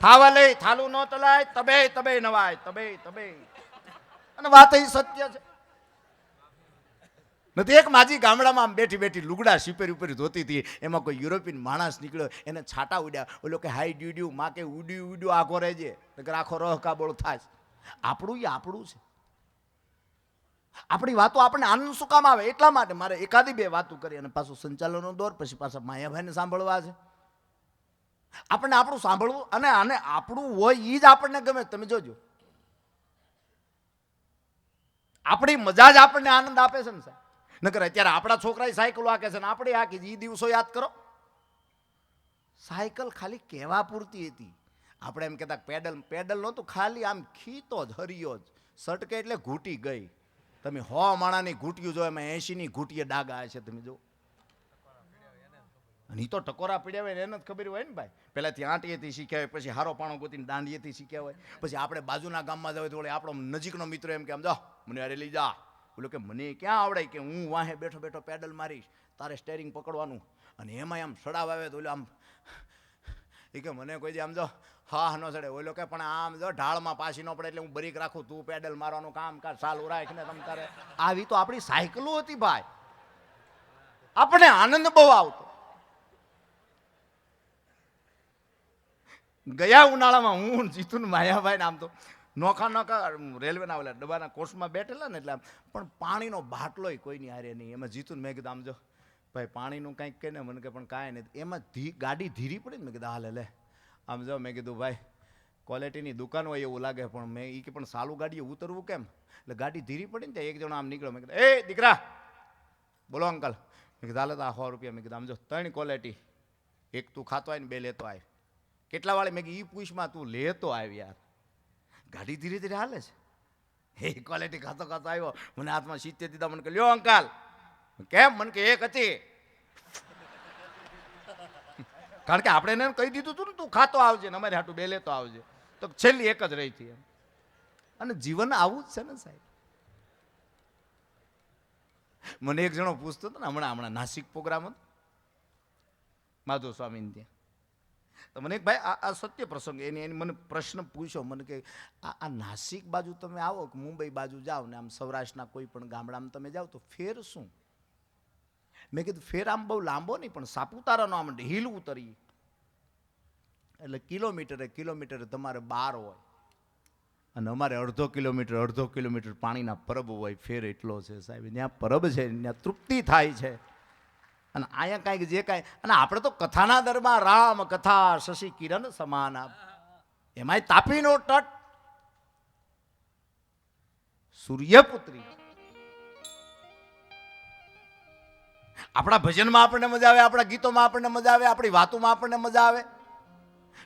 થાવા લઈ થાલું ન તલાય, તબે તબે નવાય, તબે તબે. અને વાત એ સત્ય છે. નથી એક માજી ગામડામાં આમ બેઠી બેઠી લુગડા શીપેરી ઉપર ધોતી હતી, એમાં કોઈ યુરોપિયન માણસ નીકળ્યો, એને છાટા ઉડ્યા. ઓલો કે હાઈ ડ્યુડ્યુ, માં કે ઉડ્યું ઉડ્યું આખો રહેજે, નકર આખો રહ કાબોળ થાય. આપણું એ આપણું છે. આપણી વાતો આપણને આનંદ શું કામ આવે? એટલા માટે મારે એકાદી બે વાતો કરી અને પાછું સંચાલનનો દોર, પછી પાછા માયાભાઈને સાંભળવા છે. આપણને આપણું સાંભળવું અને આને આપણું હોય એ જ આપણને ગમે. તમે જોજો, આપણી મજા જ આપણને આનંદ આપે છે ને સાહેબ. નકર અત્યારે આપણા છોકરા સાયકલ હાકે છે ને આપણે હાકી. એ દિવસો યાદ કરો. સાયકલ ખાલી કહેવા પૂરતી હતી. આપણે એમ કહેતા પેડલ, પેડલ નહોતું, ખાલી આમ ખીતો જ હરિયો જ. સટકે એટલે ઘૂંટી ગઈ. તમે 100 માણાની ઘૂંટ્યું જો, એમાં 80ની ઘૂંટીએ ડાગા છે. તમે જો, અને એ તો ટકોરા પીડ્યા હોય એને જ ખબર હોય ને ભાઈ. પહેલા ત્યાં આંટીએથી શીખ્યા હોય, પછી હારો પાણો ગોતીને દાંડીએથી શીખ્યા હોય, પછી આપણે બાજુના ગામમાં જવું તો આપણો નજીકનો મિત્ર એમ કે આમ જા મને અરે લઈ જા. બોલો કે મને ક્યાં આવડે, કે હું વાહે બેઠો બેઠો પેડલ મારીશ, તારે સ્ટેરિંગ પકડવાનું. અને એમાં આમ સડાવ આવે તો આમ એ કે મને કોઈ આમ જો હા ન ચડે. ઓલો કે પણ આમ જો ઢાળમાં પાછી ન પડે એટલે હું બરીક રાખું, તું પેડલ મારવાનું કામ કર, ચાલુ રાખ ને તમ તારે. આવી તો આપણી સાયકલો હતી ભાઈ. આપણે આનંદ બહુ આવતો. ગયા ઉનાળામાં હું જીતું માયાભાઈ ને આમ તો નોખા નોખા રેલવેના ઓલા ડબ્બાના કોર્સમાં બેઠેલા ને, એટલે આમ પણ પાણીનો બાટલોય કોઈની હારે નહીં. એમાં જીતું મેં કીધું આમ જો ભાઈ પાણીનું કંઈક કહે ને, મને કે પણ કાંઈ નહીં. એમાં ગાડી ધીરી પડી ને, મેં કીધું હાલે લે આમ જો. મેં કીધું ભાઈ ક્વોલિટીની દુકાન હોય એવું લાગે, પણ મેં એ કે પણ સાલું ગાડીએ ઉતરવું કેમ? એટલે ગાડી ધીરી પડી ને ત્યાં એક જણો આમ નીકળ્યો. મેં કીધું એ દીકરા બોલો અંકલ. મેં કીધું હાલે તો આ 100 રૂપિયા. મેં કીધું આમ જો 3 ક્વોલિટી, એક તું ખાતો આવે ને 2 લેતો આવે. કેટલા વાળે? મેં કીધું એ પૂછમાં તું લેતો આવ યાર. ગાડી ધીરે ધીરે હાલે છે. એ ક્વોલિટી ખાતો ખાતો આવ્યો, મને હાથમાં 70 દીધા. મને કે લ્યો અંકલ. કેમ? મને કે એક હતી. કારણ કે આપણે એને કહી દીધું હતું ને તું ખાતો આવજે ને અમારે હાટું 2 લેતો આવજે, તો છેલ્લી એક જ રહી હતી એમ. અને જીવન આવું જ છે ને સાહેબ. મને એક જણો પૂછતો હતો ને હમણાં નાસિક પ્રોગ્રામ હતો માધવ સ્વામીને ત્યાં, તો મને એક ભાઈ આ સત્ય પ્રસંગ એની મને પ્રશ્ન પૂછ્યો. મને કે આ નાસિક બાજુ તમે આવો કે મુંબઈ બાજુ જાઓ ને આમ સૌરાષ્ટ્રના કોઈ પણ ગામડામાં તમે જાઓ તો ફેર શું? મેં કીધું ફેર આમ બહુ લાંબો નહીં, પણ સાપુતારાનો આમ હિલ ઉતરી એટલે કિલોમીટરે તમારે 12 હોય અને અમારે અડધો કિલોમીટર પાણીના પરબ હોય. ફેર એટલો છે સાહેબ. ત્યાં પરબ છે, ત્યાં તૃપ્તિ થાય છે. અને અહીંયા કાંઈક જે કાંઈ, અને આપણે તો કથાના દરમાં રામ કથા શશી કિરણ સમાન, એમાંય તાપીનો તટ, સૂર્યપુત્રી. આપણા ભજનમાં આપણને મજા આવે, આપણા ગીતોમાં આપણને મજા આવે, આપણી વાતોમાં આપણને મજા આવે.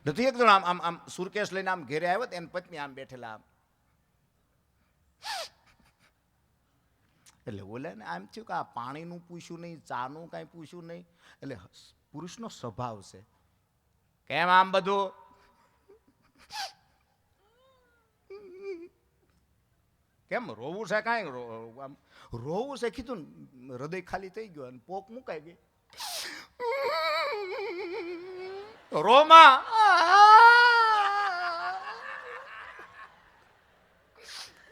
નથી એક જણ આમ આમ સુરકેશ લઈને આમ ઘેરે આવ્યો, એની પત્ની આમ બેઠેલા આમ, એટલે ઓલે ને આમ થયું કે આ પાણીનું પૂછ્યું નહીં, ચાનું કાંઈ પૂછ્યું નહીં. એટલે પુરુષનો સ્વભાવ છે કેમ આમ બધું કેમ રોવું છે, કાંઈ આમ રોવું છે. કીધું હૃદય ખાલી થઈ ગયો અને પોક મુકાઈ ગઈ. રોમાં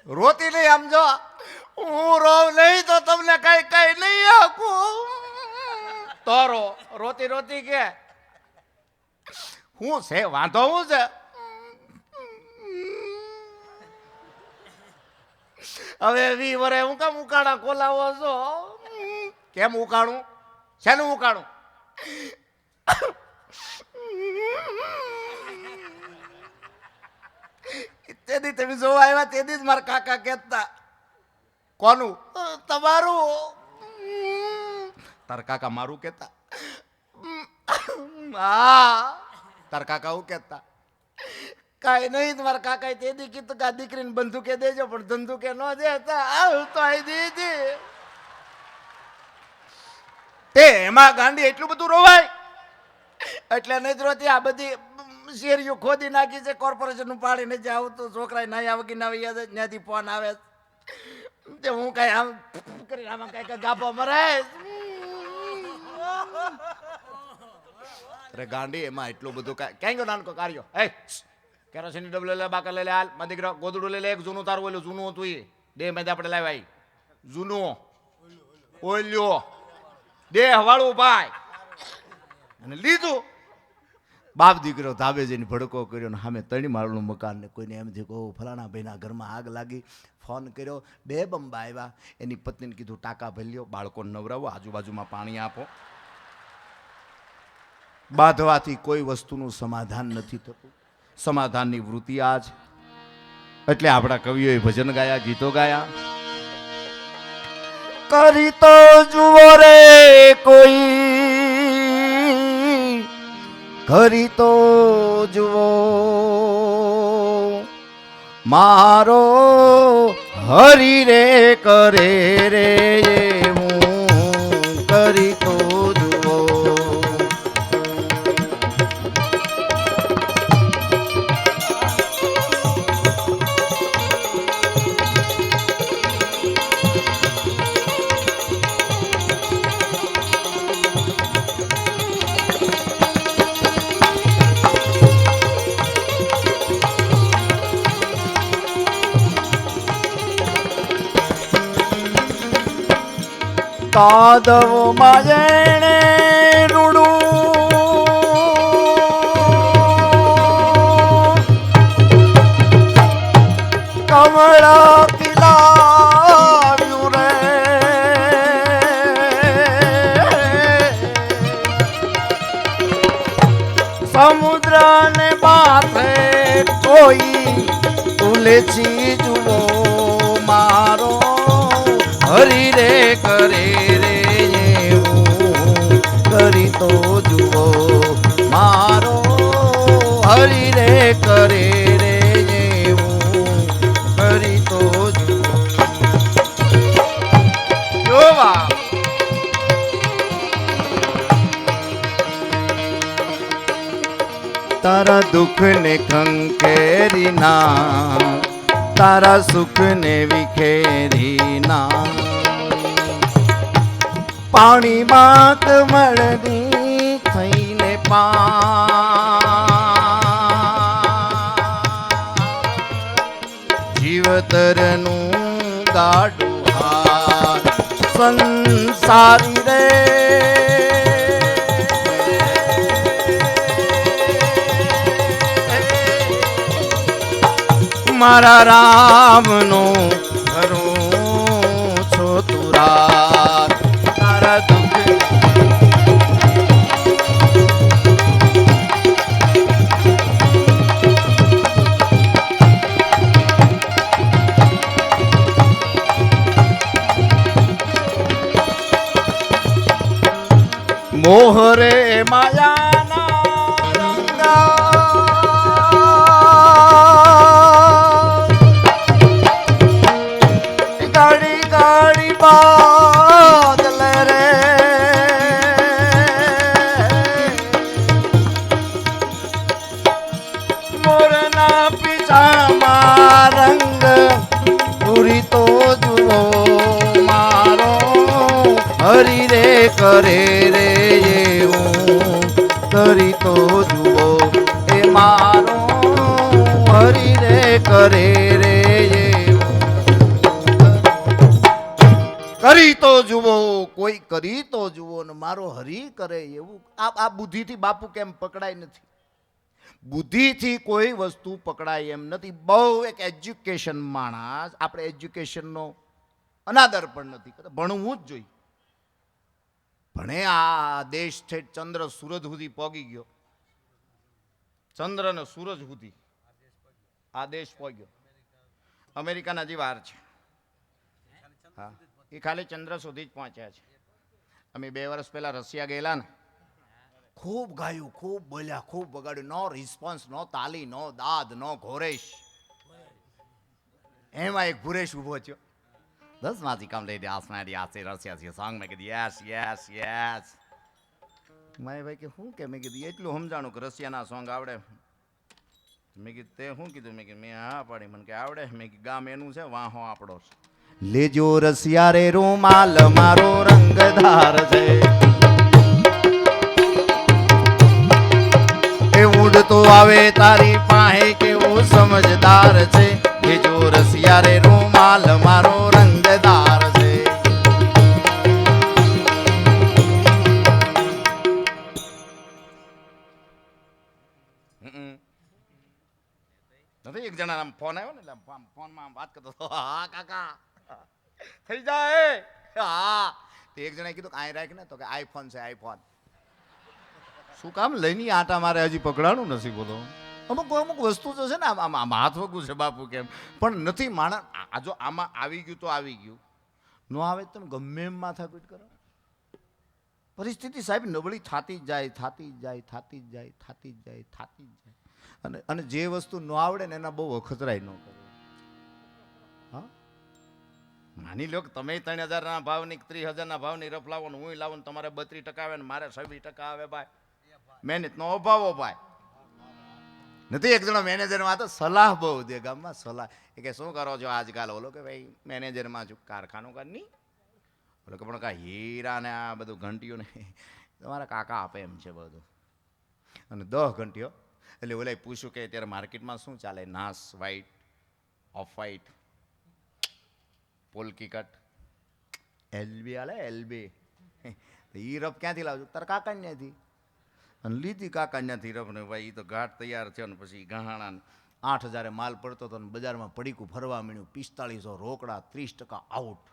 રોતી નહીં. આમ જો હું રોવ નહીં તો તમને કઈ કઈ નહીં આપું. તો રોતી કે હું છે વાંધો હું છે? હવે 20 વર્ષે હું કેમ ઉકાળા ખોલાવો છો? કેમ ઉકાળું? શેનું ઉકાળું? તેથી તમે જોવા આવ્યા તેથી જ મારા કાકા કહેતા. કોનું? તમારું. તાર કાકા મારું કહેતા? હા, તાર કાકા હું કહેતા? કાંઈ નહીં. તમારા કાકા તેથી કીધું કે આ દીકરીને બંદૂકે દેજો, પણ ધંધુકે ન દેતા. તો આવી દીધી તે એમાં ગાંડી એટલું બધું રોવાય એટલે નહીં રોતી. આ બધી શેરીઓ ખોદી નાખી છે, કોર્પોરેશનનું પાણી નથી આવતું, છોકરા નાઈ આવે કે ના ત્યાંથી ફોન આવે તે હું કઈ આમ કરી આમાં કઈ ગાભો મરાય. અરે ગાંડી એમાં એટલું બધું ક્યાં ગયો નાનકો કાર્યો? કેરોસીન ડબલ લે બાકર લઈ લે હાલ માં દીકરા ગોદડું લઈ લે એક જૂનું તારું ઓલું જૂનું હતું એ દે મેં આપણે લાવ્યા જૂનું ઓલ્યો દે હવાળું ભાઈ અને લીધું. બાપ દીકરો ધાબે જઈને ભડકો કર્યો ને સામે 3 માળનું મકાન ને કોઈને એમ થયું કહું ફલાણા ભાઈના ઘરમાં આગ લાગી. ફોન કર્યો 2 બંબા આવ્યા. એની પત્નીને કીધું ટાંકા ભલ્યો બાળકોને નવરાવો આજુબાજુમાં પાણી આપો. બાંધવાથી કોઈ વસ્તુનું સમાધાન નથી થતું. સમાધાનની વૃત્તિ આ છે. એટલે આપણા કવિઓએ ભજન ગાયા ગીતો ગાયા. કરી તો જુઓ રે કોઈ કરી તો જુઓ મારો હરી રે કરે રે હું કરી તો જુઓ. કાદવ માજણે રૂડું કમળા કિલાવ્યું રે સમુદ્રને માથે કોઈ તુલસી જુઓ મારો હરી રે કરે રે હું કરી તો જુઓ મારો હરી રે કરે રે હું કરી તો જુઓ. જોવા તારા દુઃખ ને ખંખેરી ના તારા સુખ ને વિખેરી ના પાણીમાં કમળની થઈને જીવતરનું ગાડું હાર સંસારી રે મારા રામનો કરું છો તુરા તારા દુઃખ મોહરે માયાના રંગા ગાડી ગાડી બાદલ રે મોરના પીછામાં રંગ પૂરી તો જુઓ મારો હરી રે કરે રે હું કરી તો જુઓ એ મારો હરી રે કરે રે કરી તો જુઓ કોઈ કરી તો જુઓ ને મારો હરી કરે એવું. આ બુદ્ધિથી બાપુ કેમ પકડાય નથી. બુદ્ધિથી કોઈ વસ્તુ પકડાય એમ નથી. બહુ એક એજ્યુકેશન માણસ આપણે એજ્યુકેશનનો અનાદર પણ નથી કરતા. ભણવું જ જોઈએ. ભણે આ દેશ છે ચંદ્ર સૂરજ સુધી પહોંચી ગયો. ચંદ્ર ને સૂરજ સુધી આ દેશ પહોંચ્યો. અમેરિકાના જે વાર છે હા એ ખાલી ચંદ્ર સુધી જ પહોંચ્યા છે. અમે 2 વર્ષ પહેલા રશિયા ગયેલા ને ખૂબ ગાયું ખૂબ બોલ્યા ખૂબ બગાડ્યું. નો રિસ્પોન્સ નો તાલી નો દાદ નો ઘોરેશ. એમાં એક ભુરેશ ઊભો થયો. 10 માંથી કમ લઈ દે આસનાડી આસે રશિયા સોંગ મેં કીધું યસ યસ યસ. મારે ભાઈ કે શું કે મેં કીધું એટલું સમજાણું કે રશિયાના સોંગ આવડે. મેં કીધું તે શું કીધું મેં કીધું મેં હા પાડી મને કે આવડે. મેં કીધું ગામ એનું છે વાહો આપણો છે. લેજો રસિયા રે રૂમાલ મારો રંગધાર છે એ ઉડતો આવે તારી પાસે કે સમજદાર છે, બીજો રસિયા રે રૂમાલ મારો રંગદાર છે. નથી એક જણા આમ ફોન આવ્યો ને એટલે ફોનમાં આમ વાત કરતો હતો, હા કાકા થઈ જાય, હા. તે એક જણાએ કીધું આઈ રાખ ને, તો કે આઈફોન છે આઈફોન. શું કામ લઈને આટા મારે હજી પકડાણું નથી. બોલો અમુક અમુક વસ્તુ તો છે ને આમ હાથ વગું છે બાપુ, કેમ પણ નથી માણસ. આ જો આમાં આવી ગયું તો આવી ગયું, ન આવે તમે ગમે એમ માથાકૂટ કરો. પરિસ્થિતિ સાહેબ નબળી થતી જ જાય, થતી જ જાય, થતી જ જાય, થતી જ જાય, થતી જ જાય. અને જે વસ્તુ ન આવડે ને એના બહુ અખતરાય ન કરે. હા, માની લો કે તમે 3,000 ભાવની 30,000 ભાવની રફ લાવો ને હું લાવો ને તમારે 32% આવે ને મારે 26% આવે ભાઈ, મહેનત નો અભાવો ભાઈ. નથી એક જણો મેનેજરમાં તો સલાહ બહુ દે ગામમાં, સલાહ. એ કે શું કરો છો આજકાલ? ઓલો કે ભાઈ મેનેજરમાં છું, કારખાનું કર નહીં. ઓલો કે પણ કાંઈ હીરા ને આ બધું ઘંટીઓ ને તમારા કાકા આપે એમ છે બધું. અને 10 ઘંટીઓ. એટલે ઓલા પૂછ્યું કે અત્યારે માર્કેટમાં શું ચાલે? નાસ, white, off white, polki cut, LB હાલે એલબી. એ રફ ક્યાંથી લાવજો? તારા કાકા ત્યાંથી. અને લીધી કાકા ત્યાંથી રફ ને ભાઈ. એ તો ઘાટ તૈયાર થયો ને પછી ગહાણા 8,000 માલ પડતો હતો ને બજારમાં પડીકું ફરવા મળ્યું. 4500 રોકડા, 30% આઉટ.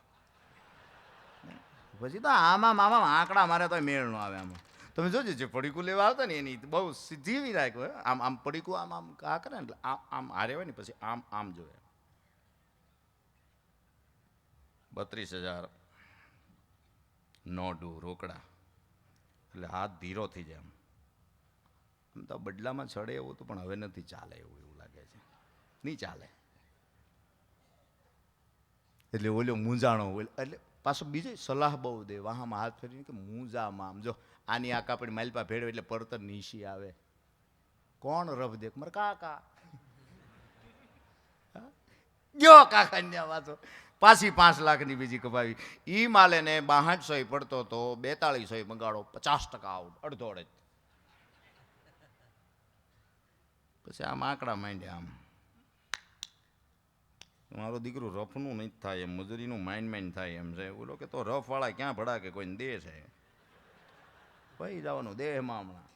પછી તો આમાં આંકડા મારે તો મેળ ન આવે. આમાં તમે જોજો, જે પડીકું લેવા આવતા ને એની બહુ સીધી એવી રાખ હોય. આમ પડીકું આમ આ કરે ને એટલે આમ હારે હોય ને પછી આમ જોવે. 32,000 નોટું રોકડા એટલે હાથ ધીરો થઈ જાય. આમ તો બદલામાં ચડે એવું તો, પણ હવે નથી ચાલે એવું લાગે છે, નહીં ચાલે. એટલે ઓલો મૂંઝાણો એટલે પાછો બીજો સલાહ બહુ દે વાહામાં હાથ ફેરીને કે મૂંઝામાં આમ જો આની આ કાપડી માલપા ભેળવે એટલે પડતર નીશી આવે. કોણ રફ દે? મારા કાકા ગયો કાકા ને વાંચો પાછી 5 લાખની બીજી કપાવી. ઈ માલે ને 6200 પડતો તો 4200 મંગાડો, 50% આઉટ, અડધો અડધ. પછી આમ આંકડા માંડ્યા. આમ મારો દીકરો રફનું નહીં થાય એમ, મજૂરીનું માઇન્ડ થાય એમ છે. ઓલો કે તો રફ વાળા ક્યાં ભડા કે કોઈને દે છે ભાઈ જવાનું દેહમાં હમણાં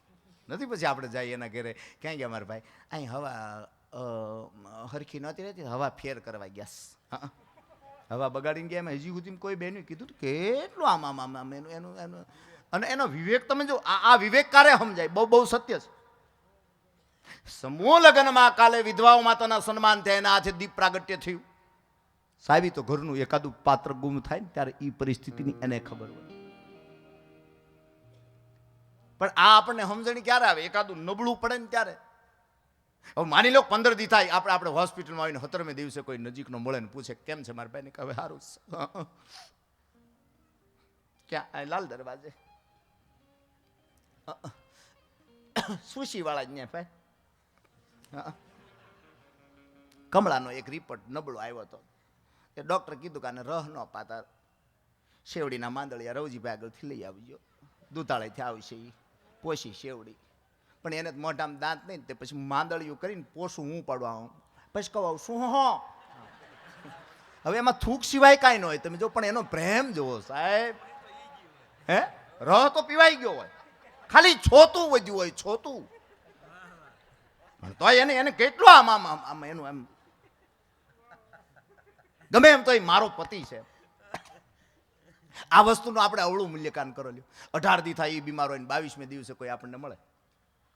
નથી. પછી આપણે જઈએ એના ઘરે, ક્યાં ગયા મારા ભાઈ? અહીં હવા હરખી નહોતી રહેતી, હવા ફેર કરવા ગયા. હવા બગાડીને ગયા. એમ હજી સુધી કોઈ બેન કીધું કેટલું આમ આમ આમ આમ એનું અને એનો વિવેક તમે જો આ વિવેક કારે સમજાય. બહુ બહુ સત્ય છે. સમૂહ લગ્નમાં કાલે વિધવાઓ માતાના સન્માન થયા, એના હાથે દીપ પ્રાગટ્ય થયું. સાહેબી તો ઘરનું એકાદું પાત્ર ગુમ થાય ને ત્યારે એ પરિસ્થિતિની એને ખબર હોય. પણ આ આપણને સમજણી ક્યારે આવે? એકાદું નબળું પડે ને ત્યારે. હવે માની લો 15 દી થાય, આપણે હોસ્પિટલમાં આવીને 17મે દિવસે કોઈ નજીકનો મળે ને પૂછે કેમ છે મારા ભાઈને? હવે સારું ક્યાં? લાલ દરવાજે સુશી વાળા જ ને ભાઈ. કમળાનો એક રિપોર્ટ નબળો આવ્યો હતો. એ ડોક્ટર કીધું કે આને રહ ન પાતા, શેવડીના માંદળિયા રવજીભાઈ આગળથી લઈ આવજો, દૂતાળેથી આવશે એ પોસી શેવડી. પણ એને મોઢામાં દાંત નહીં, તે પછી માંદળિયું કરીને પોસું હું પાડવા આવું, પછી કહું શું હો. હવે એમાં થૂક સિવાય કાંઈ ન હોય. તમે જો પણ એનો પ્રેમ જુઓ સાહેબ. હે રહ તો પીવાઈ ગયો હોય, ખાલી છોતું વધ્યું હોય, છોતું. તો એને કેટલું આમ આમ આમ એનું એમ ગમે એમ તો એ મારો પતિ છે. આ વસ્તુનું આપણે અવળું મૂલ્યકાન કરો લ્યો. 18 દી થાય એ બીમાર હોય ને 22મે દિવસે કોઈ આપણને મળે,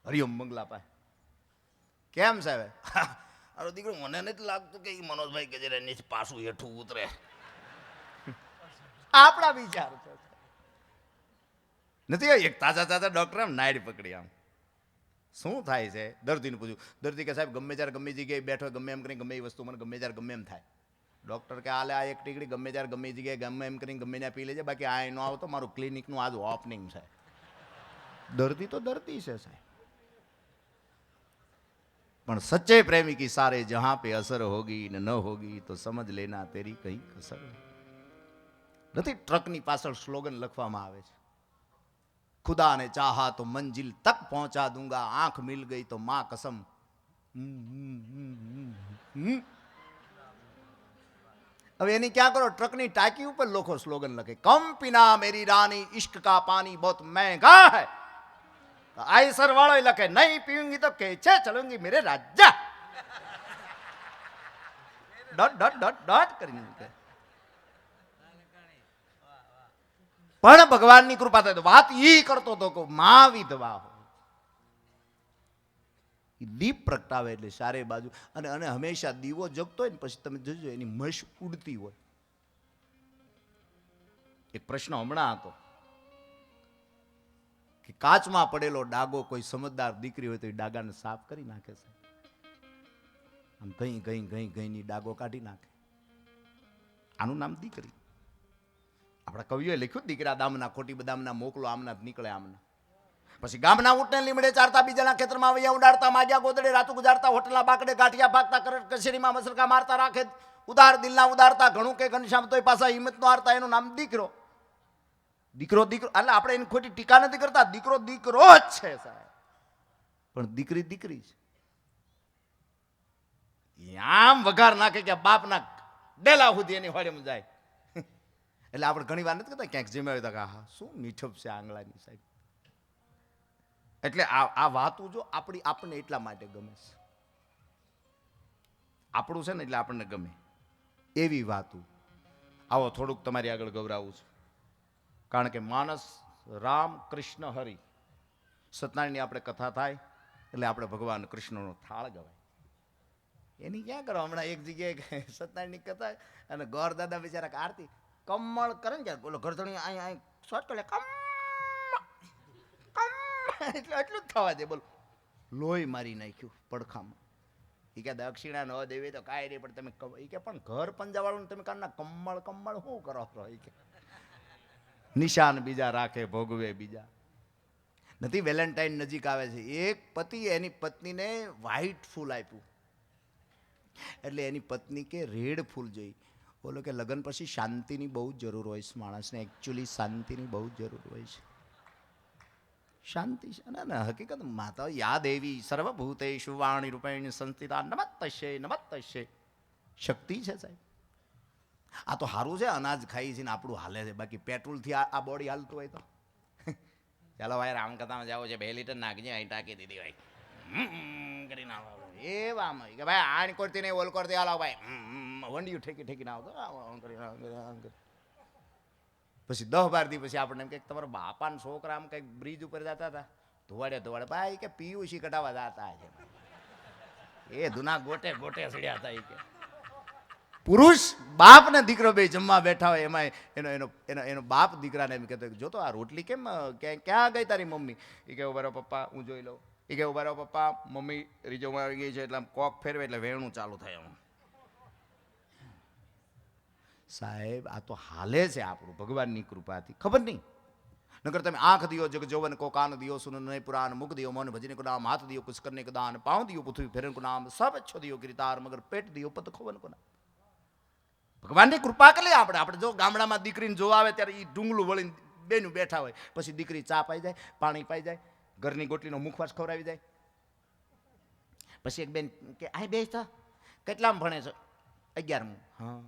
હરિઓમ મંગલા પાય કેમ સાહેબ? મારો દીકરો મને નથી લાગતું કે એ મનોજભાઈ કે જરા નીચે પાછું હેઠું ઉતરે. આપણા વિચાર નથી. એક તાજા ડોક્ટર આમ નાયડ પકડી આમ શું થાય છે દર્દીને પૂછ્યું. દર્દી કે સાહેબ ગમે ત્યારે ગમે જગ્યાએ બેઠો ગમે એમ કરીને ગમે એ વસ્તુ મને ગમે ત્યારે ગમે એમ થાય. ડૉક્ટર કે આલે આ એક ટીકડી ગમે ત્યારે ગમે એ જગ્યાએ ગમે એમ કરીને ગમે ત્યાં પી લેજે, બાકી આ ન આવતો મારું ક્લિનિકનું આજ ઓપનિંગ છે. દર્દી તો દર્દી છે સાહેબ, પણ સચ્ચે પ્રેમી કી સારે જહાં પે અસર હોગી ને ન હોગી તો સમજ લેના તેરી કઈ કસર નથી. ટ્રકની પાછળ સ્લોગન લખવામાં આવે છે, खुदा ने चाहा तो मंजिल तक पहुंचा दूंगा, आंख मिल गई तो मां कसम હવે એની ક્યાં કરો, ટ્રકની ટાંકી ઉપર લોકો સ્લોગન લખે, કમ પીના મેરી રાની ઇશ્ક કા પાની બહુત મહેંગા હૈ. આઈસર વાળો લખે, નહીં પીऊंगी તો कैसे चलूंगी मेरे राजा. ડોટ ડોટ ડોટ ડોટ કરીને મૂકે. પણ ભગવાનની કૃપા થાય તો વાત ઈ કરતો હતો કે માં વિધવા હોય, દીપ પ્રગટાવે એટલે ચારે બાજુ, અને અને હંમેશા દીવો જગતો હોય ને પછી તમે જોજો એની મશ ઉડતી હોય. એક પ્રશ્ન હમણાં હતો કે કાચમાં પડેલો ડાગો કોઈ સમજદાર દીકરી હોય તો એ ડાગાને સાફ કરી નાખે છે. આમ ગઈ ગઈ ગઈ ગઈની ડાગો કાઢી નાખે. આનું નામ દીકરી. આપણા કવિઓએ લખ્યું, દીકરા દામના ખોટી બદામના મોકલો આમના જ નીકળે આમના. પછી ગામના ઊંટને લીમડે ચારતા, બીજાના ખેતરમાં વૈયા ઉડાડતા, માગ્યા ગોદડે રાતું ગુજારતા, હોટલના બાકડે ગાંઠિયા ભાગતા, કરટ કચેરીમાં મસરકા મારતા, રાખે ઉદાર દિલના ઉદારતા, ઘણું કે ઘનશ્યામ તોય પાછા હિંમત નો હારતા. એનું નામ દીકરો. દીકરો દીકરો એટલે આપણે એની ખોટી ટીકા નથી કરતા, દીકરો દીકરો જ છે સાહેબ, પણ દીકરી દીકરી છે. આમ વઘાર નાખે કે બાપના ડેલા સુધી એની હોળેમાં જાય. એટલે આપણે ઘણી વાર નથી કરતા, ક્યાંક જમ્યા હોય તો હા શું મીઠપ છે આંગળાની સાહેબ. એટલે આ વાતું જો આપણને એટલા માટે ગમે છે, આપણું છે ને એટલે આપણને ગમે એવી વાતું. આવો થોડુંક તમારી આગળ ગૌરાવું છું, કારણ કે માનસ રામ કૃષ્ણ હરિ સત્યનારાયણની આપણે કથા થાય એટલે આપણે ભગવાન કૃષ્ણનો થાળ ગવાય. એની ક્યાં કરો, હમણાં એક જગ્યાએ સત્યનારાયણની કથા અને ગોર દાદા બિચારા આરતી કમળ કરે ને, બોલો ઘરધણી અહીં શોર્ટ કરે કમ એટલે એટલું જ થવા દે. બોલો લોહી મારી નાખ્યું પડખામાં. એ કે દક્ષિણા ન દેવી તો કાંઈ નહીં, પણ તમે એ કે પણ ઘર પંજાવાળું તમે કારના કમળ કમળ શું કરો છો? એ કે નિશાન બીજા રાખે ભોગવે બીજા. નથી વેલેન્ટાઇન નજીક આવે છે, એક પતિ એની પત્નીને વ્હાઈટ ફૂલ આપ્યું એટલે એની પત્ની કે રેડ ફૂલ જોઈ. બોલો કે લગ્ન પછી શાંતિની બહુ જરૂર હોય છે માણસને, એકચ્યુઅલી શાંતિની બહુ જરૂર હોય છે. શાંતિ છે ને હકીકત માતા યા દેવી સર્વભૂતેષુ વાણી રૂપેણ સંસ્થિતા નમસ્તસ્ય નમસ્તસ્ય શક્તિ છે સાહેબ. આ તો સારું છે અનાજ ખાઈ છે ને આપણું હાલે છે, બાકી પેટ્રોલથી આ બોડી હાલતું હોય તો ચાલો ભાઈ રામકથામાં જાવ છે 2 લીટર નાખજે અહીં ટાંકી દીધી ભાઈ કરીને આવો એવામાં કે ભાઈ આણ કરતી નહીં ઓલ કરતી હાલો ભાઈ વંડિયું ઠેકી ઠેકીને આવતો. પછી 10-12 દી પછી આપણને એમ કે તમારા બાપાના છોકરા આમ કંઈક બ્રિજ ઉપર જતા હતા ધોવાડે ધોવાડે ભાઈ કે પીયુસી કઢાવા જતા છે, એ ધુના ગોટે ગોટે સડ્યા હતા. એ કે પુરુષ બાપ ને દીકરો બે જમવા બેઠા હોય, એમાં એનો એનો એનો એનો બાપ દીકરાને એમ કહેતો જો તો આ રોટલી કેમ ક્યાં ગઈ તારી મમ્મી? એ કે ઉભા રહો પપ્પા હું જોઈ લઉં. એ કે ઉભા રહો પપ્પા મમ્મી રીઝોમાં આવી ગઈ છે, એટલે આમ કોક ફેરવે એટલે વેણું ચાલુ થાય. હું સાહેબ આ તો હાલે છે આપણું ભગવાનની કૃપાથી, ખબર નહીં. નકર તમે આંખ દિયો જગ જોવન કો, કાન દિયો સુન નય પુરાણ, મુખ દિયો મૌન ભજને કો નામ, હાથ દિયો કુछ करने को दान, पाँव दियो पृथ्वी फेरन को नाम, सब अच्छो दियो गिरतार, मगर पेट दियो पत खोवन को नाम. ભગવાનની કૃપા કરી આપણે જો ગામડામાં દીકરીને જોવા આવે ત્યારે એ ડુંગળું વળીને બેનું બેઠા હોય, પછી દીકરી ચા પાઈ જાય, પાણી પાઈ જાય, ઘરની ગોટલીનો મુખવાસ ખવડાવી જાય. પછી એક બેન કે આ બે કેટલામાં ભણે છે? 11મું. હા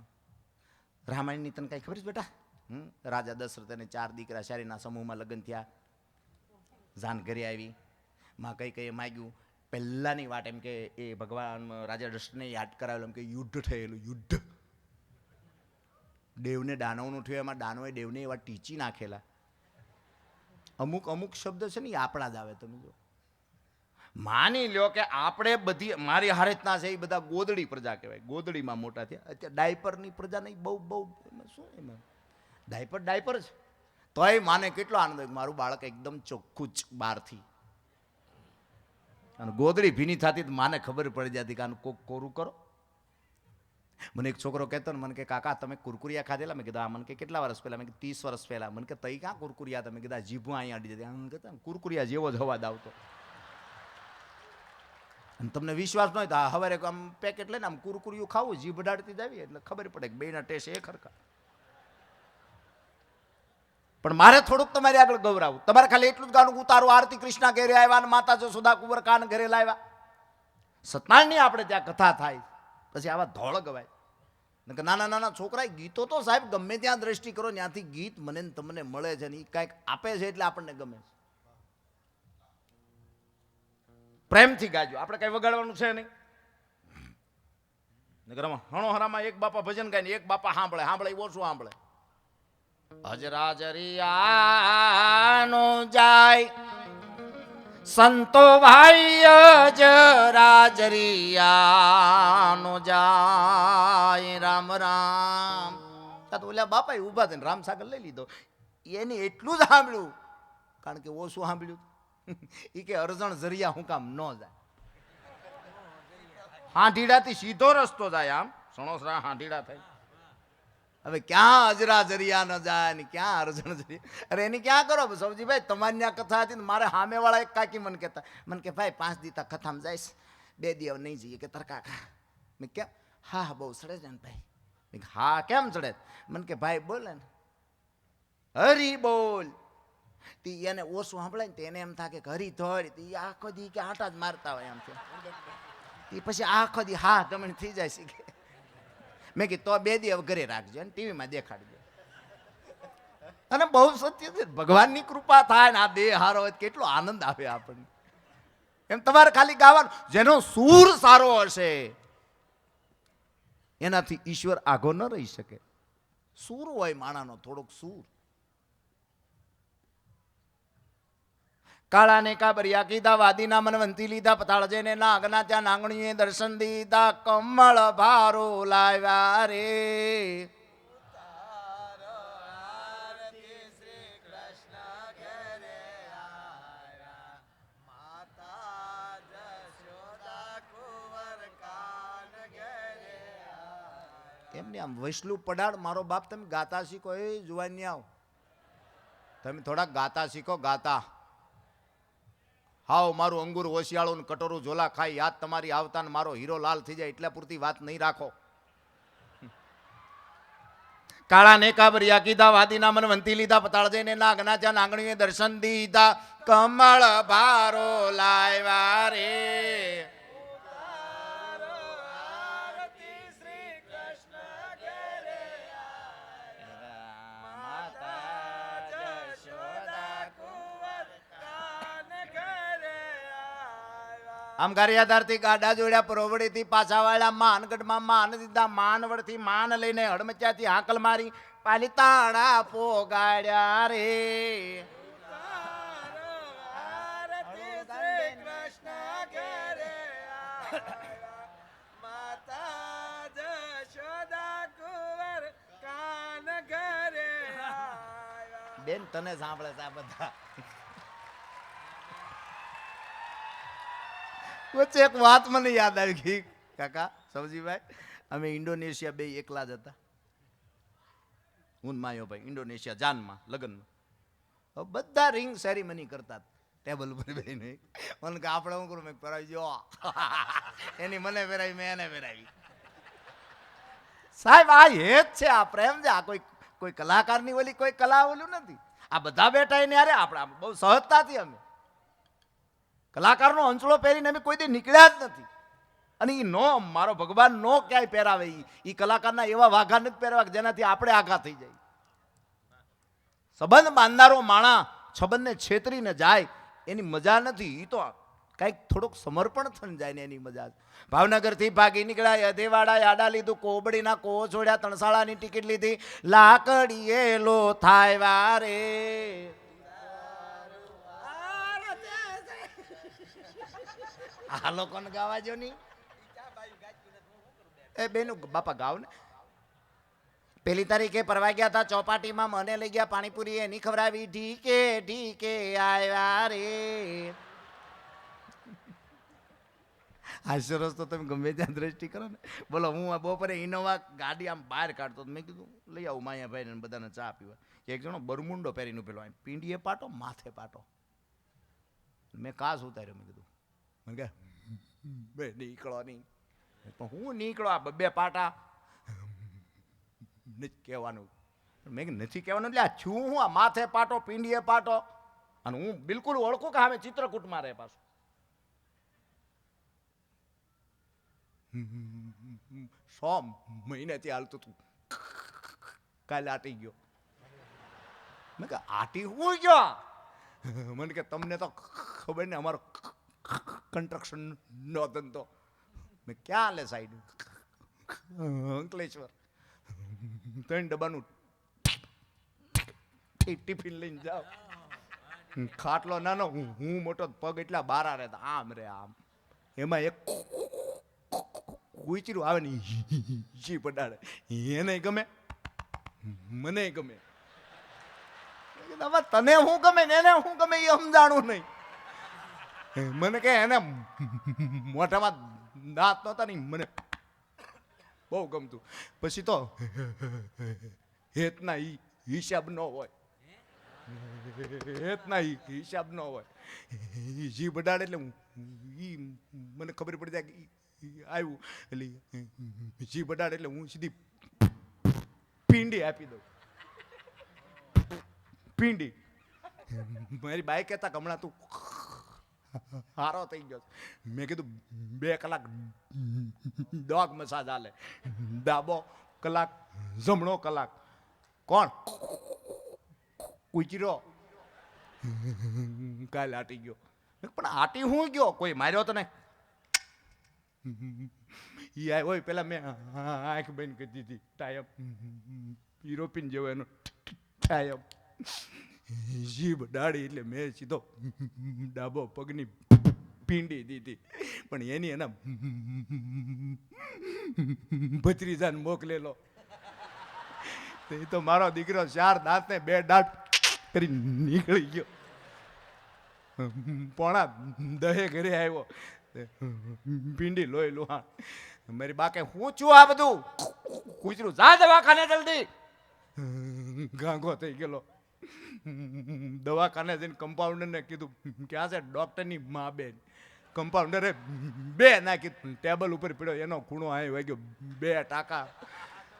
રામાયણની તને કઈ ખબર છે બેટા? રાજા દશરથ અને 4 દીકરા શારીના સમૂહમાં લગ્ન થયા. જાન ઘરે આવી, માં કઈ કઈ માગ્યું. પહેલાની વાત એમ કે એ ભગવાન રાજા દશરથને યાદ કરાવેલું એમ કે યુદ્ધ થયેલું, યુદ્ધ. દેવને દાનવનું થયું, એમાં દાનવે દેવને એવા ટીચી નાખેલા. અમુક અમુક શબ્દ છે ને એ આપણા જ આવે. તમે જો માની લ્યો કે આપણે બધી મારી હારેતના છે એ બધા ગોદડી પ્રજા કહેવાય, ગોદડીમાં મોટા થયા. અત્યારે ડાયપરની પ્રજા નહીં, બહુ બહુ શું એમાં ડાયપર છે તોય માને કેટલો આનંદ હોય મારું બાળક એકદમ ચોખ્ખું જ બહારથી. અને ગોદડી ભીની થતી માને ખબર પડી જતી કે આનું કોક કોરું કરો. મને એક છોકરો કહેતો ને, મને કે કાકા તમે કુરકુરિયા ખાધેલા? મેં કીધું આ. મને કે કેટલા વર્ષ પહેલા? મેં 30 વર્ષ પહેલા. મને કે તઈ ક્યાં કુરકુરિયા? તમે કીધા જીભું અહીંયા અડી જતી. આમ કહેતા કુરકુરિયા જેવો જ અવાજ આવતો. અને તમને વિશ્વાસ ન હોય તો સવારે આમ પેકેટ લઈને આમ કુરકુરિયું ખાવું, જીભ અડાડતી જ આવી એટલે ખબર પડે કે બેના ટેસ્ટ એ ખરખા. પણ મારે થોડુંક તમારી આગળ ગૌરાવું. તમારે ખાલી એટલું જ ગાનું ઉતારું, આરતી કૃષ્ણા ઘેરે આવ્યા અને માતા જશોદા કુંવર કાન ઘરે લાવ્યા. સત્યનારાયણની આપણે ત્યાં કથા થાય પછી આવા ધોળ ગવાય. નાના નાના છોકરા ગીતો તો સાહેબ ગમે ત્યાં દ્રષ્ટિ કરો ત્યાંથી ગીત મને ને તમને મળે છે ને એ કાંઈક આપે છે એટલે આપણને ગમે છે. પ્રેમથી ગાજો, આપણે કઈ વગાડવાનું છે નહીં. હણો હરામાં એક બાપા ભજન ગાય ને એક બાપા સાંભળે ઓછું સાંભળે. હજરાજરિયાનો જાય સંતો ભાઈ હજરાજરિયાનો જાય રામ રામ. તો ઓલા બાપા ઉભા થઈને રામ સાગર લઈ લીધો. એને એટલું જ સાંભળ્યું કારણ કે ઓછું સાંભળ્યું. એ કે અરજણ જરિયા હું કામ ન જાય. હાંઢીડાથી સીધો રસ્તો જાય, આમ સણોસરા હાંઢીડા થાય. હવે ક્યાં અજરા જરિયા ન જાય ને ક્યાં અરજણ જરિયા. અરે એની ક્યાં કરો સૌજીભાઈ, તમારી ત્યાં કથા હતી ને મારે સામેવાળા એક કાકી મને કહેતા, મને કે ભાઈ 5 દી તા કથામાં જઈશ, 2 દી હવે નહીં જઈએ કે તરકાકા. મેં કેમ? હા બહુ ચડે છે ને ભાઈ. હા કેમ ચડે? મને કે ભાઈ બોલે ને હરી બોલ. તી એને ઓછું સાંભળાય ને એને એમ થાય કે હરી ધોળ. તી આખો દી કે આટા જ મારતા હોય એમ છે. પછી આખો દી હા ગમણ થઈ જાય શીખે. મેં કીધું તો 2 દી હવે ઘરે રાખજો અને ટીવીમાં દેખાડજો. અને બહુ સત્ય છે, ભગવાનની કૃપા થાય ને આ દેહ હારો હોય કેટલો આનંદ આવે આપણને. એમ તમારે ખાલી ગાવાનું, જેનો સૂર સારો હશે એનાથી ઈશ્વર આઘો ન રહી શકે. સૂર હોય માણાનો થોડોક સૂર. કાળા ને કાબરિયા કીધા, વાદીના મનવંતી લીધા, પતાળજે ને નાગના ત્યાં નાંગણીએ દર્શન દીધા, કમળ ભારો લાવ્યા રે. એમને આમ વૈસલું પડાડ મારો બાપ, તમે ગાતા શીખો. એ જુવાની આવ, તમે થોડાક ગાતા શીખો. ગાતા હાવ મારું અંગુર ઓશિયાળું ને કટોરું ઝોલા ખાઈ યાદ તમારી આવતા ને મારો હીરો લાલ થઈ જાય એટલા પૂરતી વાત નહીં રાખો. કાળા ને કાબરિયા કીધા, વાદીના મન વંતી લીધા, પતાળજે ને નાગના ત્યાં નાંગણીએ દર્શન દીધા, કમળ ભારો લાવ્યા રે. આમ ગારિયાધારથી ગાડા જોડ્યા, પરોવડીથી પાછા વાળ્યા, માનગઢમાં માન દીધા, માનવડથી માન લઈને હડમચાથી હાકલ મારી, પાલિતાણા પોગાડ્યા રે. બેન તને સાંભળે છે આ બધા. વચ્ચે એક વાત મને યાદ આવી ગઈ કાકા સૌજીભાઈ. અમે ઇન્ડોનેશિયા 2 એકલા જ હતા, હું માયો ભાઈ. ઇન્ડોનેશિયા જાનમાં લગ્નમાં બધા રિંગ સેરેમની કરતા ટેબલ ઉપર બેહીને. મને કે આપણે શું કરું? મેં પહેરાવી જો. એની મને પહેરાવી, મેં એને પહેરાવી. સાહેબ આ હેત છે, આ પ્રેમ છે. આ કોઈ કલાકારની ઓલી કોઈ કલા ઓલું નથી. આ બધા બેઠા એને અરે આપણે બહુ સહજતાથી અમે કલાકારનો અંચળો પહેરીને અમે કોઈ દી નીકળ્યા જ નથી. અને એ નો મારો ભગવાન નો ક્યાંય પહેરાવે. એ કલાકારના એવા વાઘા નથી પહેરવા જેનાથી આપણે આઘા થઈ જાય. સંબંધ બાંધનારો માણા સંબંધને છેતરીને જાય એની મજા નથી. એ તો કંઈક થોડુંક સમર્પણ થઈને જાય ને એની મજા. ભાવનગરથી ભાગી નીકળ્યા, અધેવાડા આડા લીધું, કોબડીના કોહ છોડ્યા, તણસાળાની ટિકિટ લીધી, લાકડીએ લો થાય વારે. આ લોકોને ગાવા જો નહીં. એ બેનું બાપા ગાવ ને. 1 તારીખે પરવા ગયા હતા ચોપાટીમાં, મને લઈ ગયા પાણીપુરી એની ખવડાવી, ઢીકે ઢીકે આવ્યા રે. આ સરસ તો તમે ગમે ત્યાં દ્રષ્ટિ કરો ને. બોલો હું બપોરે ઇનોવા ગાડી આમ બહાર કાઢતો, મેં કીધું લઈ આવું માયાભાઈ ને બધાને ચા પીવા. એક જણો બરમુંડો પહેરીને પેલો પીંડીએ પાટો માથે પાટો. મેં કાસ ઉતાર્યો. મેં કીધું મને કે બે નીકળો નહીં. પણ હું નીકળો આ 2 પાટા નથી કહેવાનું. મેં નથી કહેવાનું એટલે આ છું હું આ માથે પાટો પીંડીએ પાટો. અને હું બિલકુલ ઓળખું કે હવે ચિત્રકૂટમાં રહે પાછું. મહિનાથી હાલતું હતું, કાલે આટી ગયો. મેં કે આટી હું ગયો? મને કે તમને તો ખબર ને અમારો કન્સ્ટ્રક્શન નો ધંધો. મેં ક્યાં લે સાઈડ? અંકલેશ્વર. 3 ડબ્બાનું ટિફિન લઈને જાઓ. ખાટલો નાનો, હું મોટો, પગ એટલા બારા રહેતા, આમ રે આમ. એમાં એક કુચરું આવે ને જી પડાડે, એને ગમે, મને ગમે. તને શું ગમે ને એને શું ગમે એ સમજાણું નહીં. મને કે એને મોઢામાં દાંત નહોતા નહીં, મને બહુ ગમતું. પછી તો હેતના હિસાબ ન હોય, હેતના હિસાબ ન હોય. જી બડાડે એટલે મને ખબર પડી જાય કે આવ્યું, એટલે જી બડાડે એટલે હું સીધી પીંડી આપી દઉં. પીંડી. મારી બાઈ કહેતા કે હમણાં તું હારો થઈ ગયો. મેં કીધું 2 કલાક ડોગ મસાજ હાલે, ડાબો કલાક, જમણો કલાક. કોણ? કુચરો. કાલે આટી ગયો. પણ આટી હું ગયો? કોઈ માર્યો તો નહીં. ઈ હોય પેલા મેં આંખ બંધ કરી દીધી, ટાયમ યુરોપિયન જેવો એનો ટાયમ. જીભ ડાળી એટલે મેં સીધો ડાબો પગની પીંડી દીધી. પણ એની એના ભત્રીજાને મોકલેલો. એ તો મારો દીકરો 4 દાંતને 2 દાંત કરી નીકળી ગયો. 9:45 ઘરે આવ્યો, પીંડી લોહી લોહા. મારી બા કે હું છું આ બધું? કૂતરું જા દવાખાને જલ્દી. ગાંગો થઈ ગયેલો. દવાખાને જઈને કમ્પાઉન્ડરને કીધું, ક્યાં છે? ડૉક્ટરની મા બેન. કમ્પાઉન્ડરે 2 નાખી, ટેબલ ઉપર પડ્યો, એનો ખૂણો આવી વાગ્યો, 2 ટાંકા.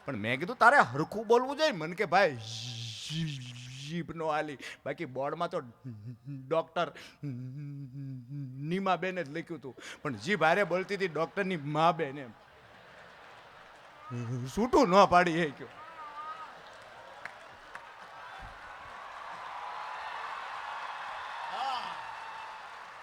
પણ મેં કીધું તારે હરખું બોલવું જોઈએ. મને કે ભાઈ જીભ નો હાલી, બાકી બોર્ડમાં તો ડૉક્ટર નીમા બેન જ લખ્યું હતું, પણ જીભ હારે બોલતી હતી ડૉક્ટરની મા બેન. એમ છૂટું ન પાડી એ કયો.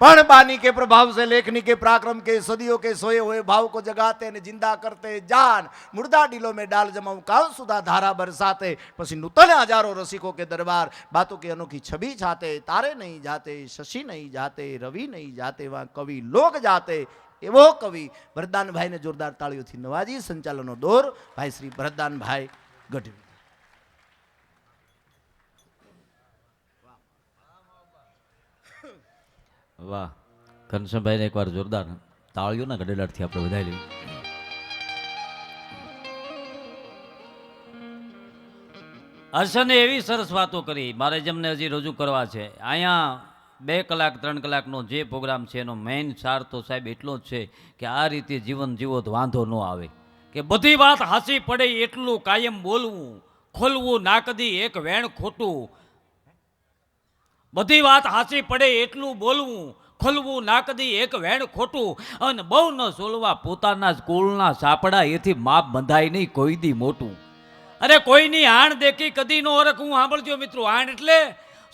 पण बानी के प्रभाव से लेखनी के पराक्रम के सदियों के सोए हुए भाव को जगाते ने जिंदा करते जान मुर्दा डीलों में डाल जमाऊं काल सुधा धारा बरसाते पसी नूतन हजारों रसिकों के दरबार बातों की अनोखी छवि छाते तारे नहीं जाते शशि नहीं जाते रवि नहीं जाते वहां कवि लोग जाते एवो कवि भरतदान भाई ने जोरदार तालियों थी नवाजी संचालनो दौर भाई श्री भरतदान भाई गढ़वी. વાહ, ઘનશ્યામભાઈને એકવાર જોરદાર તાળીઓના ગડેલાટથી આપણે વધાવી લઈએ. હર્ષને એવી સરસ વાતો કરી, મારે જેમને હજી રજૂ કરવા છે. અહીંયા 2 કલાક 3 કલાકનો જે પ્રોગ્રામ છે એનો મેઇન સાર તો સાહેબ એટલો જ છે કે આ રીતે જીવન જીવો તો વાંધો ન આવે, કે બધી વાત હાસી પડે એટલું કાયમ બોલવું, ખોલવું ના કદી એક વેણ ખોટું. બધી વાત હાસી પડે એટલું બોલવું, ખોલવું ના કદી એક વેણ ખોટું, અને બહુ ન સોલવા પોતાના સ્કૂલના સાપડા, એથી માપ બંધાય નહીં કોઈ દી મોટું. અરે કોઈની હાણ દેખી કદી નો ઓળખવું. સાંભળજો મિત્રો, હાણ એટલે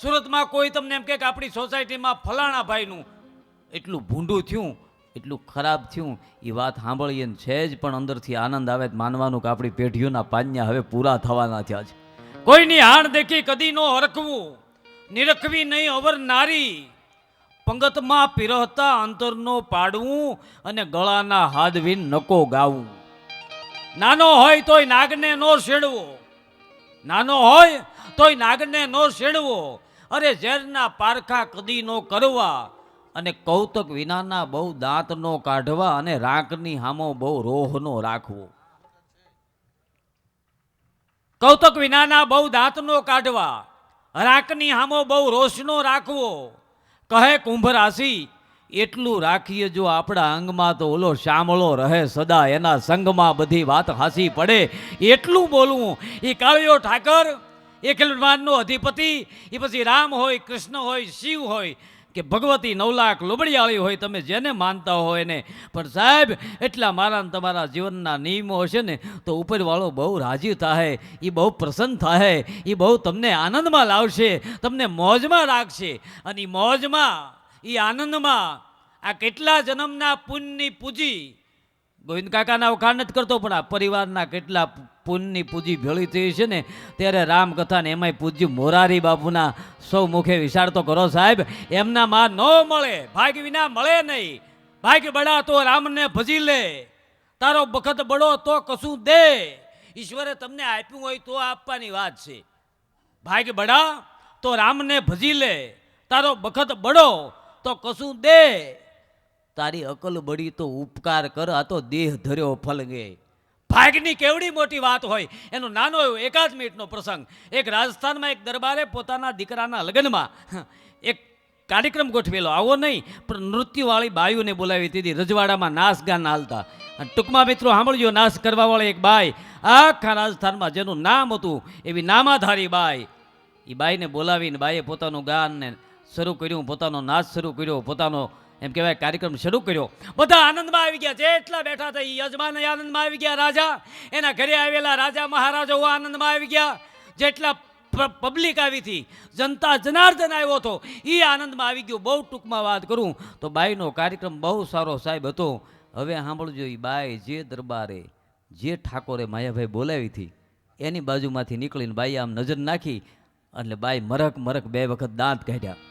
સુરતમાં કોઈ તમને એમ કે આપણી સોસાયટીમાં ફલાણા ભાઈનું એટલું ભૂંડું થયું, એટલું ખરાબ થયું, એ વાત સાંભળીએ ને છે જ પણ અંદરથી આનંદ આવે, માનવાનું કે આપણી પેઢીઓના પાન્યા હવે પૂરા થવાના થયા છે. કોઈની હાણ દેખી કદી નો ઓળખવું, નિરખવી નહીં અવર નારી, પંગતમાં પીરહતા અંતરનો પાડવું, અને ગળાના હાદવીન નકો ગાવું. નાનો હોય તોય નાગને નો શેડવો, નાનો હોય તોય નાગને નો શેડવો. અરે ઝેરના પારખા કદી નો કરવા, અને કૌતક વિનાના બહુ દાંત નો કાઢવા, અને રાંકની હામો બહુ રોહ નો રાખવો. કૌતક વિનાના બહુ દાંત નો કાઢવા, રાંકની હામો બહુ રોશનો રાખવો. કહે કુંભ રાશિ એટલું રાખીએ જો આપણા અંગમાં, તો ઓલો શામળો રહે સદા એના સંગમાં. બધી વાત હાસી પડે એટલું બોલવું. એ કાળિયો ઠાકર, એ ખેલવાનનો અધિપતિ, એ પછી રામ હોય, કૃષ્ણ હોય, શિવ હોય, કે ભગવતી 9 લાખ લોબડિયાળી હોય, તમે જેને માનતા હોય ને, પણ સાહેબ એટલા મારા ને તમારા જીવનના નિયમો હશે ને તો ઉપરવાળો બહુ રાજી થાય, એ બહુ પ્રસન્ન થાય, એ બહુ તમને આનંદમાં લાવશે, તમને મોજમાં રાખશે. અને એ મોજમાં, એ આનંદમાં આ કેટલા જન્મના પુણ્યની પૂજી, ગોવિંદ કાકાના વખાણ નથી કરતો, પણ આ પરિવારના કેટલા પુણ્યની પૂજી ભેળી થઈ છે ને, ત્યારે રામકથા ને એમાંય પૂજ્ય મોરારી બાપુના સૌ મુખે વિચાર તો કરો સાહેબ. એમના માં ન મળે, ભાગ્ય વિના મળે નહીં. ભાગ્ય બડા તો રામને ભજી લે, તારો બખત બડો તો કશું દે. ઈશ્વરે તમને આપ્યું હોય તો આપવાની વાત છે. ભાગ્ય બડા તો રામને ભજી લે, તારો બખત બડો તો કશું દે. તારી અકલ બળી તો ઉપકાર કર, આ તો દેહ ધર્યો ફલગે. ભાગની કેવડી મોટી વાત હોય. એનો નાનો એવો 1 મિનિટનો પ્રસંગ. એક રાજસ્થાનમાં એક દરબારે પોતાના દીકરાના લગ્નમાં એક કાર્યક્રમ ગોઠવેલો. આવો નહીં પણ નૃત્યવાળી બાયુને બોલાવી હતી. રજવાડામાં નાચ ગાન હાલતા. અને ટૂંકમાં મિત્રો સાંભળજો, નાચ કરવાવાળી એક બાઈ આખા રાજસ્થાનમાં જેનું નામ હતું એવી નામાધારી બાઈ. એ બાઈને બોલાવીને બાઈએ પોતાનું ગાનને શરૂ કર્યું, પોતાનો નાચ શરૂ કર્યો, પોતાનો એમ કહેવાય કાર્યક્રમ શરૂ કર્યો. બધા આનંદમાં આવી ગયા, જેટલા બેઠા હતા એ યજમાન આનંદમાં આવી ગયા, રાજા એના ઘરે આવેલા રાજા મહારાજાઓ આનંદમાં આવી ગયા, જેટલા પબ્લિક આવી હતી, જનતા જનાર્દન આવ્યો હતો એ આનંદમાં આવી ગયો. બહુ ટૂંકમાં વાત કરું તો બાઈનો કાર્યક્રમ બહુ સારો સાહેબ હતો. હવે સાંભળજો, એ બાઈ જે દરબારે જે ઠાકોરે માયાભાઈ બોલાવી હતી એની બાજુમાંથી નીકળીને બાઈએ આમ નજર નાખી એટલે બાઈ મરક મરક 2 વખત દાંત કાઢ્યા.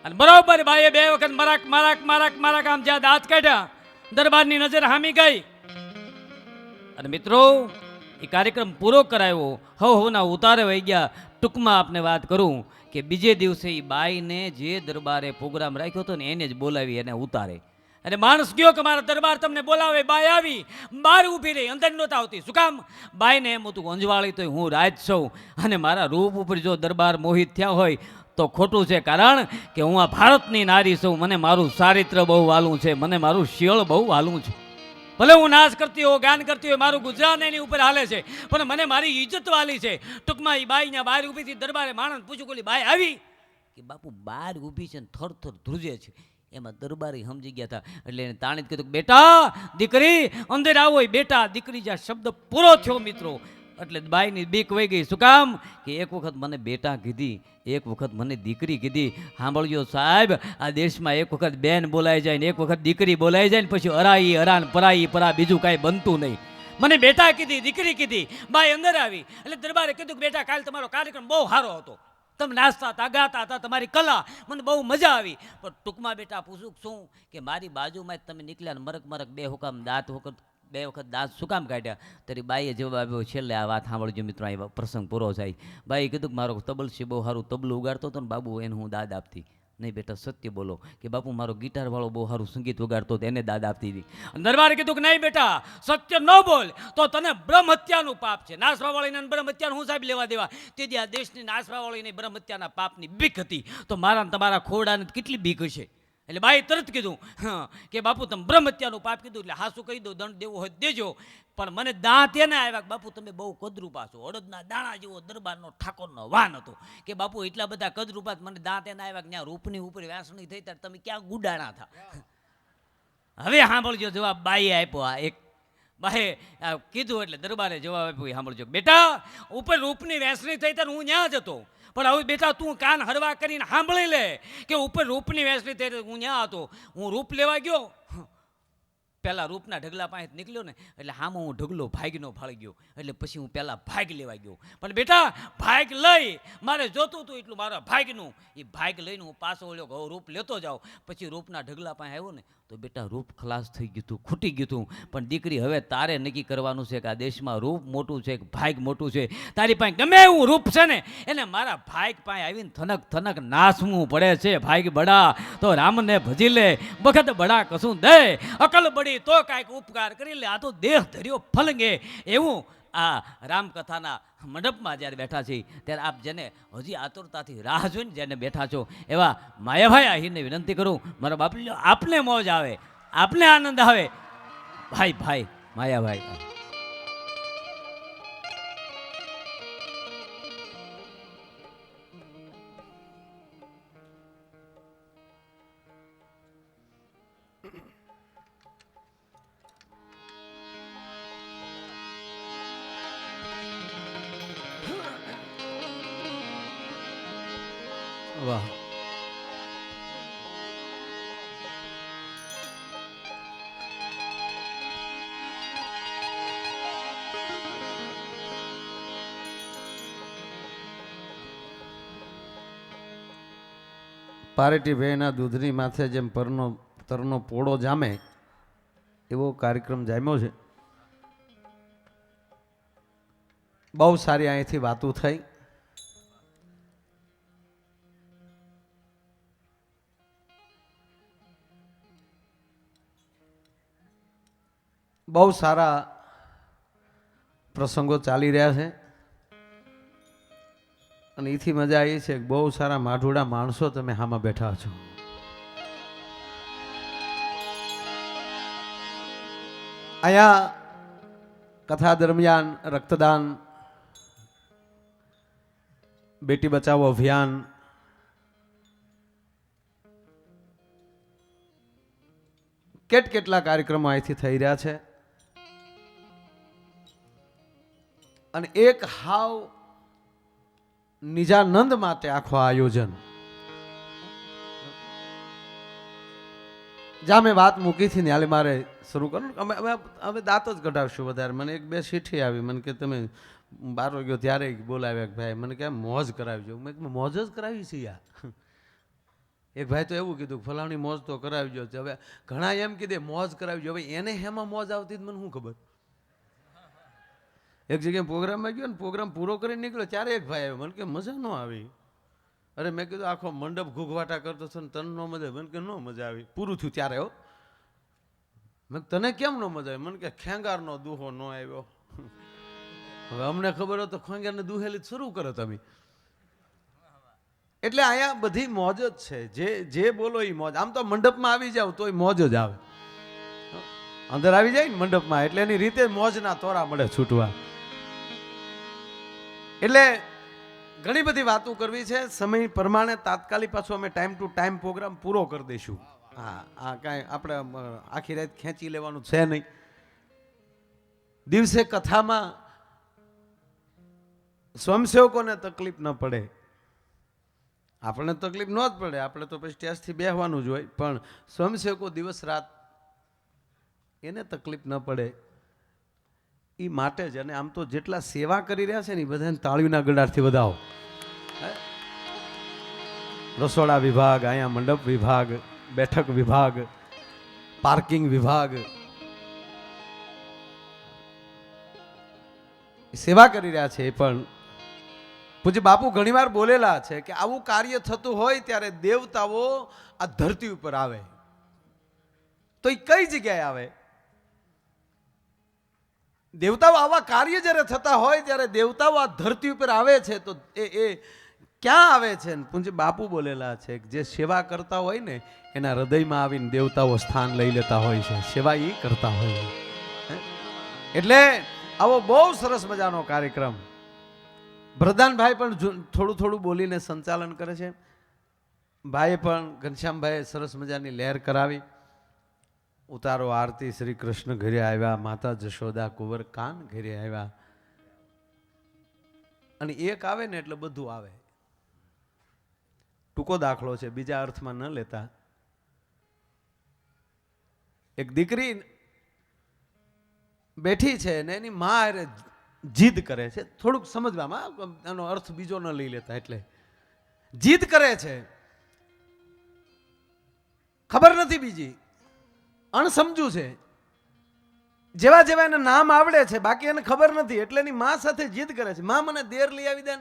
અને બરોબર બાઈએ 2 વખત મરાક મરાક મરાક મરાક આમ જ્યાં દાંત કાઢ્યા, દરબારની નજર હામી ગઈ. અને મિત્રો એ કાર્યક્રમ પૂરો કરાયો, હવના ઉતારે વહી ગયા. ટૂંકમાં આપને વાત કરું કે બીજે દિવસે એ બાઈને જે દરબારે પ્રોગ્રામ રાખ્યો હતો ને એને જ બોલાવી એને ઉતારે. અને માણસ ગયો કે મારા દરબાર તમને બોલાવે. બાઈ આવી, બહાર ઊભી રહી, અંદર નહોતા આવતી. શું કામ? બાઈને એમ હતું અંજવાળી તો હું રાજ છું અને મારા રૂપ ઉપર જો દરબાર મોહિત થયા હોય તો ખોટું છે. કારણ કે હું આ ભારતની નારી છું, મને મારું ચારિત્ર બહુ વાલું છે, મને મારું શિયળ બહુ વાલું છે. ભલે હું નાશ કરતી હોય, ગાન કરતી હોય, મારું ગુજરાત એની ઉપર હાલે છે, પણ મને મારી ઇજ્જત વાલી છે. ટૂંકમાં એ બાઈ ત્યાં બહાર ઊભી હતી. દરબારે માણસ પૂછ્યું, કોલી બાઈ આવી કે બાપુ બહાર ઊભી છે ને થર થર ધ્રુજે છે. એમાં દરબારી સમજી ગયા હતા એટલે એને તાણીત કીધું, બેટા દીકરી અંદર આવો. બેટા દીકરી જ્યાં શબ્દ પૂરો થયો મિત્રો એટલે બાઈની બીક વહી ગઈ. શું કામ? કે એક વખત મને બેટા કીધી, એક વખત મને દીકરી કીધી. સાંભળ્યો સાહેબ, આ દેશમાં એક વખત બેન બોલાઈ જાય ને એક વખત દીકરી બોલાઈ જાય ને પછી અરાઈ અરાન પરાઈ પરા બીજું કાંઈ બનતું નહીં. મને બેટા કીધી, દીકરી કીધી. બાઈ અંદર આવી એટલે દરબારે કીધું કે બેટા કાલે તમારો કાર્યક્રમ બહુ સારો હતો, તમે નાચતા હતા, ગાતા હતા, તમારી કલા મને બહુ મજા આવી. પણ ટૂંકમાં બેટા પૂછું શું કે મારી બાજુમાં જ તમે નીકળ્યા ને મરક મરક 2 હુકામ દાંત વખત 2 વખત દાંત શું કામ કાઢ્યા? તારી બાઈએ જવાબ આપ્યો. છેલ્લે આ વાત સાંભળજો મિત્રો, આ પ્રસંગ પૂરો થાય. બાઈએ કીધું કે મારો તબલસી બહુ સારું તબલું ઉગાડતો હતો ને બાબુ, એને હું દાદ આપતી. નહીં બેટા સત્ય બોલો. કે બાપુ મારો ગિટારવાળો બહુ સારું સંગીત વગાડતો હતો, એને દાદ આપતી હતી. દરબારે કીધું કે નહીં બેટા સત્ય ન બોલ તો તને બ્રહ્મ હત્યાનું પાપ છે. નાસવાવાળીને બ્રહ્મ હત્યાનું હું સાહેબ લેવા દેવા? તેથી આ દેશની નાસવાવાળીને બ્રહ્મ હત્યાના પાપની બીક હતી. તો મારા તમારા ખોડાને કેટલી બીક હશે? એટલે બાઈ તરત કીધું કે બાપુ તમે બ્રહ્મ હત્યાનું પાપ કીધું એટલે હાસું કહી દો, દંડ દેવો હોય દેજો. પણ મને દાંત એને આવ્યા કે બાપુ તમે બહુ કદરૂપા છો. અડદના દાણા જેવો દરબારનો ઠાકોરનો વાન હતો. કે બાપુ એટલા બધા કદરૂપા મને દાંત એને આવ્યા કે ત્યાં રૂપની ઉપર વ્યાસણી થઈ ત્યારે તમે ક્યાં ગુડાણા થા. હવે સાંભળજો જવાબ બાઈએ આપ્યો. આ એક બાએ કીધું એટલે દરબારે જવાબ આપ્યો. સાંભળજો બેટા, ઉપર રૂપની વેસણી થઈ ત્યારે હું ત્યાં જ હતો. પણ હવે બેટા તું કાન હરવા કરીને સાંભળી લે કે ઉપર રૂપની વેસણી થઈ હું ત્યાં હતો. હું રૂપ લેવા ગયો, પહેલાં રૂપના ઢગલા પાસે નીકળ્યો ને એટલે હામાં હું ઢગલો ભાગનો ભાળી ગયો. એટલે પછી હું પહેલાં ભાગ લેવા ગયો. પણ બેટા ભાગ લઈ મારે જોતું હતું એટલું મારા ભાગનું, એ ભાગ લઈને હું પાછો ઓળ્યો રૂપ લેતો જાઉં. પછી રૂપના ઢગલા પાસે આવ્યો ને તો બેટા રૂપ ખલાસ થઈ ગયું હતું, ખૂટી ગયું હતું. પણ દીકરી હવે તારે નક્કી કરવાનું છે કે આ દેશમાં રૂપ મોટું છે કે ભાગ મોટું છે. તારી પાસે ગમે એવું રૂપ છે ને એને મારા ભાગ પાસે આવીને થનક થનક નાસવું પડે છે. ભાગ બડા તો રામને ભજી લે, વખત બડા કશું દે, અકલ બડી તો કાંઈક ઉપકાર કરી લે, આ તો દેહ ધર્યો ફલંગે. એવું આ રામકથાના મંડપમાં જ્યારે બેઠા છીએ ત્યારે આપ જેને હજી આતુરતાથી રાહ જોઈને જેને બેઠા છો એવા માયાભાઈ આહીરને વિનંતી કરું, મારા બાપ આપને મોજ આવે, આપને આનંદ આવે. ભાઈ ભાઈ માયાભાઈ પારેટી ભેના દૂધની માથે જેમ તરનો પોળો જામે એવો કાર્યક્રમ જામ્યો છે. બહુ સારી અહીંથી વાતો થઈ. બહુ સારા પ્રસંગો ચાલી રહ્યા છે અને એથી મજા આવી છે કે બહુ સારા માઢોડા માણસો તમે હામાં બેઠા છો. અહીંયા કથા દરમિયાન રક્તદાન, બેટી બચાવો અભિયાન, કેટલા કાર્યક્રમો અહીંથી થઈ રહ્યા છે અને એક હાવ નિજાનંદ માટે આખો આયોજન. જ્યાં મેં વાત મૂકી હતી ને હાલે મારે શરૂ કરવું. અમે દાંત જ કઢાવશું વધારે. મને એક બે ચીઠી આવી, મને કે તમે બાર વાગ્યો ત્યારે બોલાવ્યા કે ભાઈ મને કે મોજ કરાવજો. મેં મોજ જ કરાવી છે યાર. એક ભાઈ તો એવું કીધું ફલાણી મોજ તો કરાવજો. હવે ઘણા એમ કીધે મોજ કરાવજો. હવે એને હેમાં મોજ આવતી મને શું ખબર. એક જગ્યાએ પ્રોગ્રામમાં ગયો ને પ્રોગ્રામ પૂરો કરીને નીકળ્યો ત્યારે એક ભાઈ આવ્યો. મને કે મજા ન આવી. અરે મેં કીધું આખો મંડપ ઘૂઘવાટા કરતો છો ને તને ન મજા. મને કે ન મજા આવી. પૂરું થયું ત્યારે હો. મેં તને કેમ ન મજા આવી? મને કે ખેંગારનો દુહો ન આવ્યો. હવે અમને ખબર હોય તો ખેંગારને દુહેલી શરૂ કરો તમે. એટલે અહીંયા બધી મોજ જ છે. જે બોલો એ મોજ. આમ તો મંડપમાં આવી જાવ તોય મોજ જ આવે. અંદર આવી જાય ને મંડપમાં એટલે એની રીતે મોજના તોરા મળે છૂટવા. એટલે ઘણી બધી વાતો કરવી છે. સમય પ્રમાણે તાત્કાલિક પાછું અમે ટાઈમ ટુ ટાઈમ પ્રોગ્રામ પૂરો કરી દઈશું. હા, આ કાંઈ આપણે આખી રાત ખેંચી લેવાનું છે નહીં. દિવસે કથામાં સ્વયંસેવકોને તકલીફ ન પડે, આપણને તકલીફ ન જ પડે. આપણે તો પછી સ્ટેજથી બેસવાનું જ હોય. પણ સ્વયંસેવકો દિવસ રાત એને તકલીફ ન પડે એ માટે જ. અને આમ તો જેટલા સેવા કરી રહ્યા છે ને એ બધાને તાળીના ગડારથી વધાવો. રસોડા વિભાગ, અહીંયા મંડપ વિભાગ, બેઠક વિભાગ, પાર્કિંગ વિભાગ સેવા કરી રહ્યા છે. એ પણ પૂજ્ય બાપુ ઘણીવાર બોલેલા છે કે આવું કાર્ય થતું હોય ત્યારે દેવતાઓ આ ધરતી ઉપર આવે. તો એ કઈ જગ્યાએ આવે? દેવતાઓ આવા કાર્ય જ્યારે થતા હોય ત્યારે દેવતાઓ આ ધરતી ઉપર આવે છે તો એ ક્યાં આવે છે? પૂજ્ય બાપુ બોલેલા છે કે જે સેવા કરતા હોય ને એના હૃદયમાં આવીને દેવતાઓ સ્થાન લઈ લેતા હોય છે. સેવા એ કરતા હોય. એટલે આવો બહુ સરસ મજાનો કાર્યક્રમ. ભરદાનભાઈ પણ થોડું બોલીને સંચાલન કરે છે. ભાઈએ પણ ઘનશ્યામભાઈએ સરસ મજાની લહેર કરાવી. ઉતારો આરતી શ્રી કૃષ્ણ ઘરે આવ્યા, માતા જશોદા કુંવર કાન ઘરે આવ્યા. અને એક આવે ને એટલે બધું આવે. ટૂંકો દાખલો છે, બીજા અર્થમાં ન લેતા. એક દીકરી બેઠી છે ને એની માં અરે જીદ કરે છે. થોડુંક સમજવામાં, એનો અર્થ બીજો ન લઈ લેતા. એટલે જીદ કરે છે, ખબર નથી બીજી, અણસમજુ છે. જેવા જેવા એને નામ આવડે છે બાકી એને ખબર નથી. એટલે એની માં સાથે જીદ કરે છે, માં મને દેર લઈ આવી દે.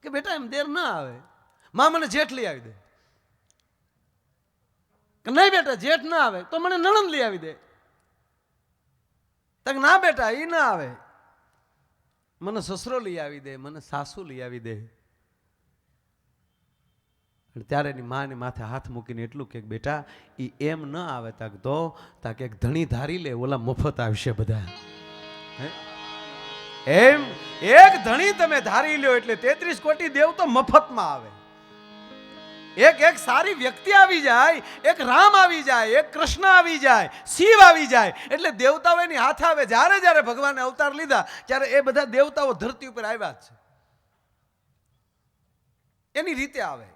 કે બેટા એમ દેર ના આવે. માં મને જેઠ લઈ આવી દે. કે નહીં બેટા જેઠ ના આવે તો મને નણંદ લઈ આવી દે. તક ના બેટા એ ના આવે, મને સસરો લઈ આવી દે, મને સાસુ લઈ આવી દે. ત્યારે એની માને માથે હાથ મૂકીને એટલું કે બેટા એ એમ ન આવે તાક તો તાક એક ધણી ધારી લે, ઓલા મફત આવશે બધા. એમ એક ધણી તમે ધારી લ્યો એટલે 33 કોટી દેવ તો મફતમાં આવે. એક સારી વ્યક્તિ આવી જાય, એક રામ આવી જાય, એક કૃષ્ણ આવી જાય, શિવ આવી જાય એટલે દેવતાઓ એની હાથે આવે. જ્યારે જ્યારે ભગવાને અવતાર લીધા ત્યારે એ બધા દેવતાઓ ધરતી ઉપર આવ્યા જ છે. એની રીતે આવે.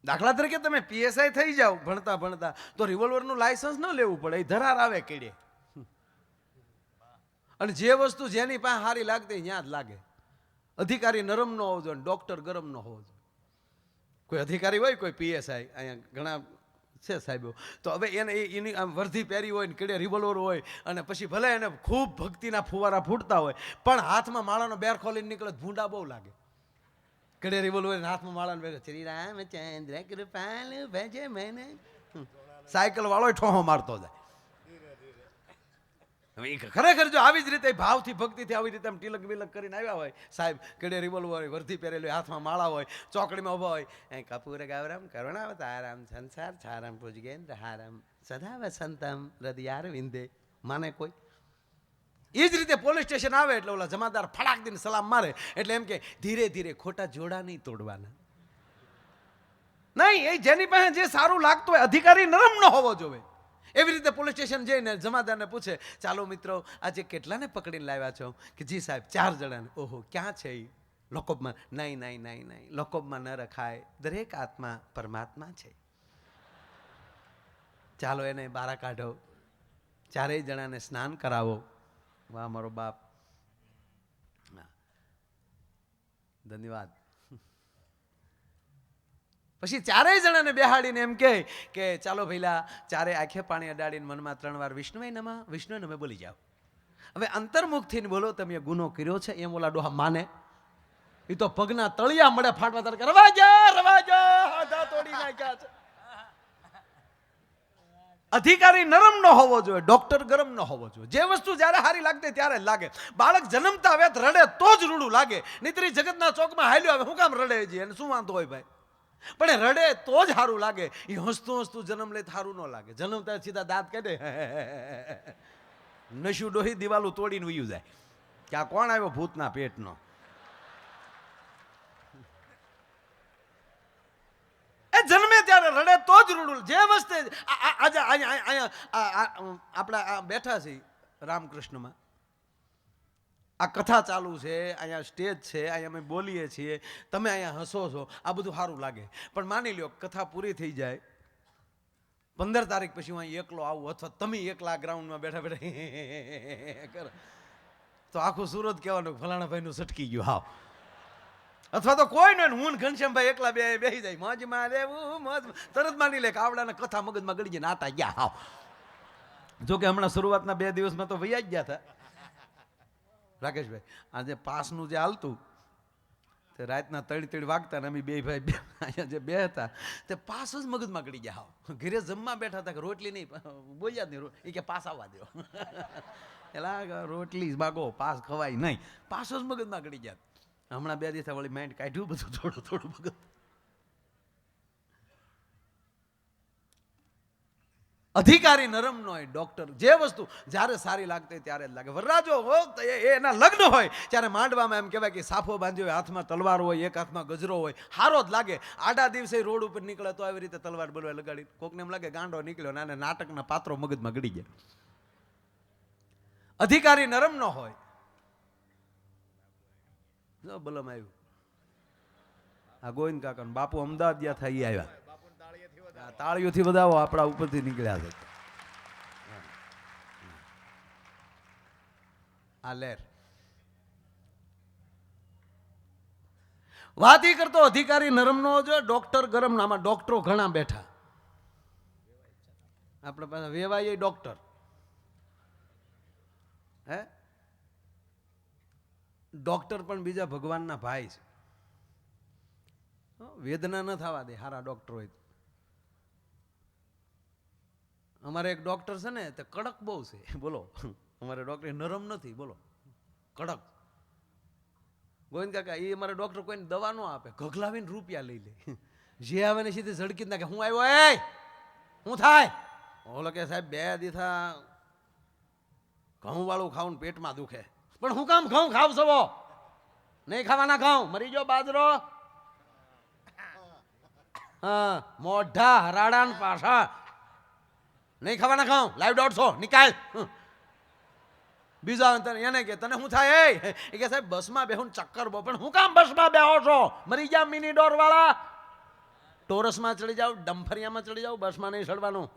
દાખલા તરીકે તમે પીએસઆઈ થઈ જાઓ ભણતા ભણતા તો રિવોલ્વરનું લાયસન્સ ન લેવું પડે, એ ધરાર આવે કેડે. અને જે વસ્તુ જેની પાસે સારી લાગતી ત્યાં જ લાગે. અધિકારી નરમ ન હોવો જોઈએ, ડોક્ટર ગરમ ન હોવો જોઈએ. કોઈ અધિકારી હોય, કોઈ પીએસઆઈ, અહીંયા ઘણા છે સાહેબો, તો હવે એને એની આમ વર્ધી પહેરી હોય ને કેડે રિવોલ્વર હોય અને પછી ભલે એને ખૂબ ભક્તિના ફુવારા ફૂટતા હોય પણ હાથમાં માળાનો બેર ખોલીને નીકળે ભૂંડા બહુ લાગે. કેડે રિવોલ્વર હાથમાં માળાનો બેર, શ્રી રામચંદ્ર કૃપાલુ ભજે મને, સાયકલ વાળો ઠોહો મારતો જાય. હવે ખરેખર જો આવી જ રીતે ભાવથી ભક્તિથી આવી રીતે આમ તિલક બિલક કરીને આવ્યા હોય સાહેબ, કેડે રિવોલ્વર હોય, વર્ધી પહેરેલી, હાથમાં માળા હોય, ચોકડીમાં ઉભા હોય, કપૂર ગૌરમ કરુણાવતારમ સંસાર છારમ ભુજગેન્દ્ર હારમ સદા વસંતમ હૃદયાર વિંદે, માને કોઈ? એ જ રીતે પોલીસ સ્ટેશન આવે એટલે ઓલા જમાદાર ફડાક દઈને સલામ મારે એટલે એમ કે ધીરે ધીરે ખોટા જોડા નહીં તોડવાના. નહીં, એ જેની પાસે જે સારું લાગતું હોય, અધિકારી નરમ ન હોવો જોઈએ. એવી રીતે પોલીસ સ્ટેશન જઈને જમાદારને પૂછે, ચાલો મિત્રો આજે કેટલાને પકડીને લાવ્યા છો? કે જી સાહેબ 4 જણાને. ઓહો, ક્યાં છે એ? લોકઅપમાં. નહીં નહીં નહીં નહીં, લોકઅપમાં ન રખાય, દરેક આત્મા પરમાત્મા છે. ચાલો એને બહાર કાઢો, 4 જણાને સ્નાન કરાવો. વાહ મારો બાપ, ધન્યવાદ. પછી 4 જણાને બેહાડીને એમ કહે કે ચાલો ભઈલા 4 આંખે પાણી અડાડીને મનમાં 3 વાર વિષ્ણુએ નમઃ વિષ્ણુએ નમઃ બોલી જાઓ. હવે અંતર્મુખ થઈને બોલો, તમે ગુનો કર્યો છે એમ ઓલા ડોહા માને? એ તો પગના તળિયા મળે ફાટવા તારે રવાજા હાથા તોડી નાખ્યા છે. અધિકારી નરમ ન હોવો જોઈએ, ડોક્ટર ગરમ ન હોવો જોઈએ. જે વસ્તુ જ્યારે સારી લાગતી ત્યારે જ લાગે. બાળક જન્મતા વેત રડે તો જ રૂડું લાગે, નહીતર જગતના ચોકમાં હાલ્યો આવે, હું કામ રડે છે એને શું વાંધો હોય ભાઈ? પણ રડે તો જ સારું લાગે. એ હસતું હસતું જન્મ લે સારું ન લાગે. જન્મતા સીધા દાંત કાઢે, નશુ ડોહી દિવાલું તોડીને વયું જાય કે આ કોણ આવ્યો ભૂતના પેટનો. એ જન્મે ત્યારે રડે તો જ રૂડું. જે વસ્તુ આજે અહીંયા આપણા બેઠા છે રામકૃષ્ણમાં, આ કથા ચાલુ છે, અહીંયા સ્ટેજ છે, અહીંયા અમે બોલીએ છીએ, તમે અહીંયા હસો છો, આ બધું સારું લાગે. પણ માની લ્યો કથા પૂરી થઈ જાય, 15 તારીખ પછી હું અહીં એકલો આવું અથવા તમે એકલા ગ્રાઉન્ડમાં બેઠા બેઠા કરો તો આખું સુરત કહેવાનું ફલાણા ભાઈનું સટકી ગયું હાવ. અથવા તો કોઈ નહીં, હું ઘનશ્યામભાઈ એકલા બેસી જાય, મોજમાં રહેવું મોજ, તરત માની લે કે આવડાને કથા મગજમાં ગળી જાય, નાતા ગયા હાવ. જો કે હમણાં શરૂઆતના 2 દિવસમાં તો વૈયા જ ગયા હતા રાકેશભાઈ. આજે પાસનું જે હાલતું તે રાતના 3 વાગતા ને અમે 2 ભાઈ અહીંયા જે બે હતા તે પાસ જ મગજમાં ગળી ગયા હાવ. ઘરે જમવા બેઠા હતા કે રોટલી નહીં, બોલ્યા જ નહીં, એ કે પાસ આવવા દો. એટલે રોટલી માગો, પાસ ખવાય નહીં, પાસ જ મગજમાં ગળી ગયા. હમણાં 2 દિવસ વળી માઇન્ડ કાઢ્યું બધું થોડું થોડું મગજ. અધિકારી નરમ ન હોય, ડોક્ટર. જે વસ્તુ જ્યારે સારી લાગતી ત્યારે જ લાગે. વરરાજો એના લગ્ન હોય ત્યારે માંડવામાં એમ કહેવાય કે સાફો બાંધ્યો હોય, હાથમાં તલવાર હોય, એક હાથમાં ગજરો હોય, હારો જ લાગે. આડા દિવસે રોડ ઉપર નીકળે તો આવી રીતે તલવાર બલવાર લગાડી, કોકને એમ લાગે ગાંડો નીકળ્યો, નાને નાટકના પાત્રો મગજમાં ગળી ગયા. અધિકારી નરમ ન હોય. જો બલમ આવ્યું, આ ગોવિંદ કાકા બાપુ અમદાવાદ ગયા થઈ આવ્યા, તાળીઓથી વધાવો આપણા ઉપરથી નીકળ્યા છે. આ લેર વાત ઈ કરતો અધિકારી નરમ નો જો, ડોક્ટર ગરમ. આમાં ડોક્ટરો ઘણા બેઠા, આપણે પાસે વેવાય ડોક્ટર હે. ડોક્ટર પણ બીજા ભગવાનના ભાઈ છે. વેદના ન થવા દે હારા ડોક્ટર હોય. અમારે એક ડોક્ટર છે ને તે કડક બહુ છે, બોલો. અમારે ડોક્ટર નરમ નથી, બોલો, કડક. ગોવિંદ કાકા એ અમારે ડોક્ટર કોઈને દવા ન આપે, ઘગલાવીને રૂપિયા લઈ લે. જે આવે ને સીધી ઝડકી નાખે, હું આવ્યો એ હું થાય. ઓલો કે સાહેબ 2 દીથા ઘઉં વાળું ખાવું ને પેટમાં દુખે. પણ હું કામ ઘઉં ખાવ છો? નહીં ખાવાના ઘઉં, મરી ગયો બાજરો. હા, મોઢા હરાડા પાછા નહીં ખાવાના ઘઉં, લાઈવ 150 નિકાલ. બીજા એને કે તને શું થાય? એ કે સાહેબ બસમાં બેહું ચક્કર બહુ. પણ હું કામ બસમાં બેહો છો? મરી જા મિની ડોર વાળા. ટોરસમાં ચડી જાવ, ડમ્ફરિયામાં ચડી જાવ, બસમાં નહીં ચડવાનું.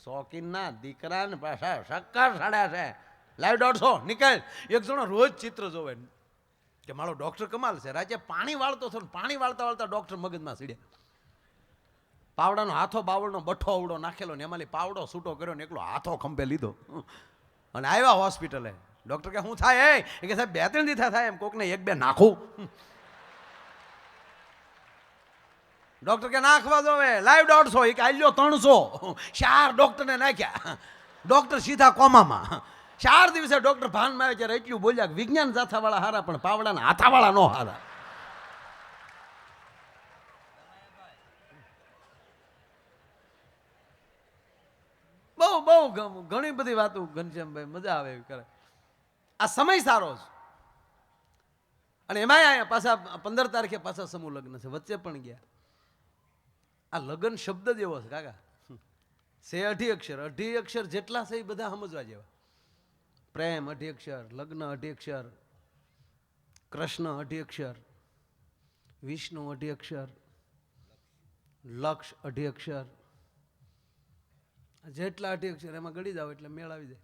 શોખીનના દીકરા ને પાછા શક્કર સાડ્યા છે. લાઈવ 150 નિકાલ. એક જણો રોજ ચિત્ર જોવે કે મારો ડોક્ટર કમાલ છે. રાજ્ય પાણી વાળતો થયો, પાણી વાળતા વાળતા ડોક્ટર મગજમાં સીડ્યા. પાવડાનો હાથો બાવળનો બઠ્ઠો અવડો નાખેલો ને એમાંથી પાવડો છૂટો કર્યો ને એકલો હાથો ખંભે લીધો અને આવ્યા હોસ્પિટલે. ડૉક્ટર કે શું થાય એ કે સાહેબ 2-3 દી થાય એમ કોકને 1-2 નાખું. ડૉક્ટર કે નાખવા દો હવે લાઈવ 150 કે આલ્યો 300 4 ડૉક્ટરને નાખ્યા. ડૉક્ટર સીધા કોમામાં. 4 દિવસે ડૉક્ટર ભાનમાં આવે ત્યારે એટલું બોલ્યા કે વિજ્ઞાન જાથાવાળા હારા પણ પાવડાના હાથાવાળા નો હારા. બહુ ઘણી બધી વાતો ઘનશ્યામભાઈ મજા આવે એવી કરે. આ સમય સારો છે અને એમાંય અહીંયા પાછા 15 તારીખે પાછા સમૂહ લગ્ન છે. વચ્ચે પણ ગયા. આ લગ્ન શબ્દ જ એવો છે કાકા, છે 18 અક્ષર. 18 અક્ષર જેટલા છે એ બધા સમજવા જેવા. પ્રેમ 18 અક્ષર, લગ્ન 18 અક્ષર, કૃષ્ણ 18 અક્ષર, વિષ્ણુ 18 અક્ષર, લક્ષ 18 અક્ષર. જેટલા 18 અક્ષર એમાં ગળી જાવ એટલે મેળ આવી જાય.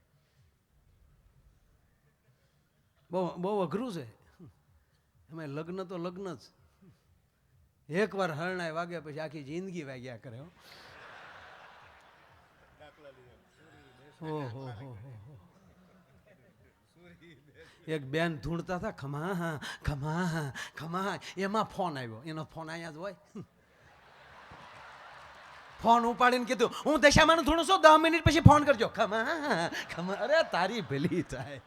બહુ અઘરું છે એમાં. લગ્ન તો લગ્ન જ. એકવાર હરણાય વાગ્યા પછી આખી જિંદગી વાગ્યા કરે. ઓહો એક બેન ધૂણતા હતા ખમા ખમા ખમા, એમાં ફોન આવ્યો. એનો ફોન અહીંયા જ હોય. ફોન ઉપાડીને કીધું હું દશામાનું ધૂણું છું, 10 મિનિટ પછી ફોન કરજો. ખમા ખમા. અરે તારી ભલી થાય.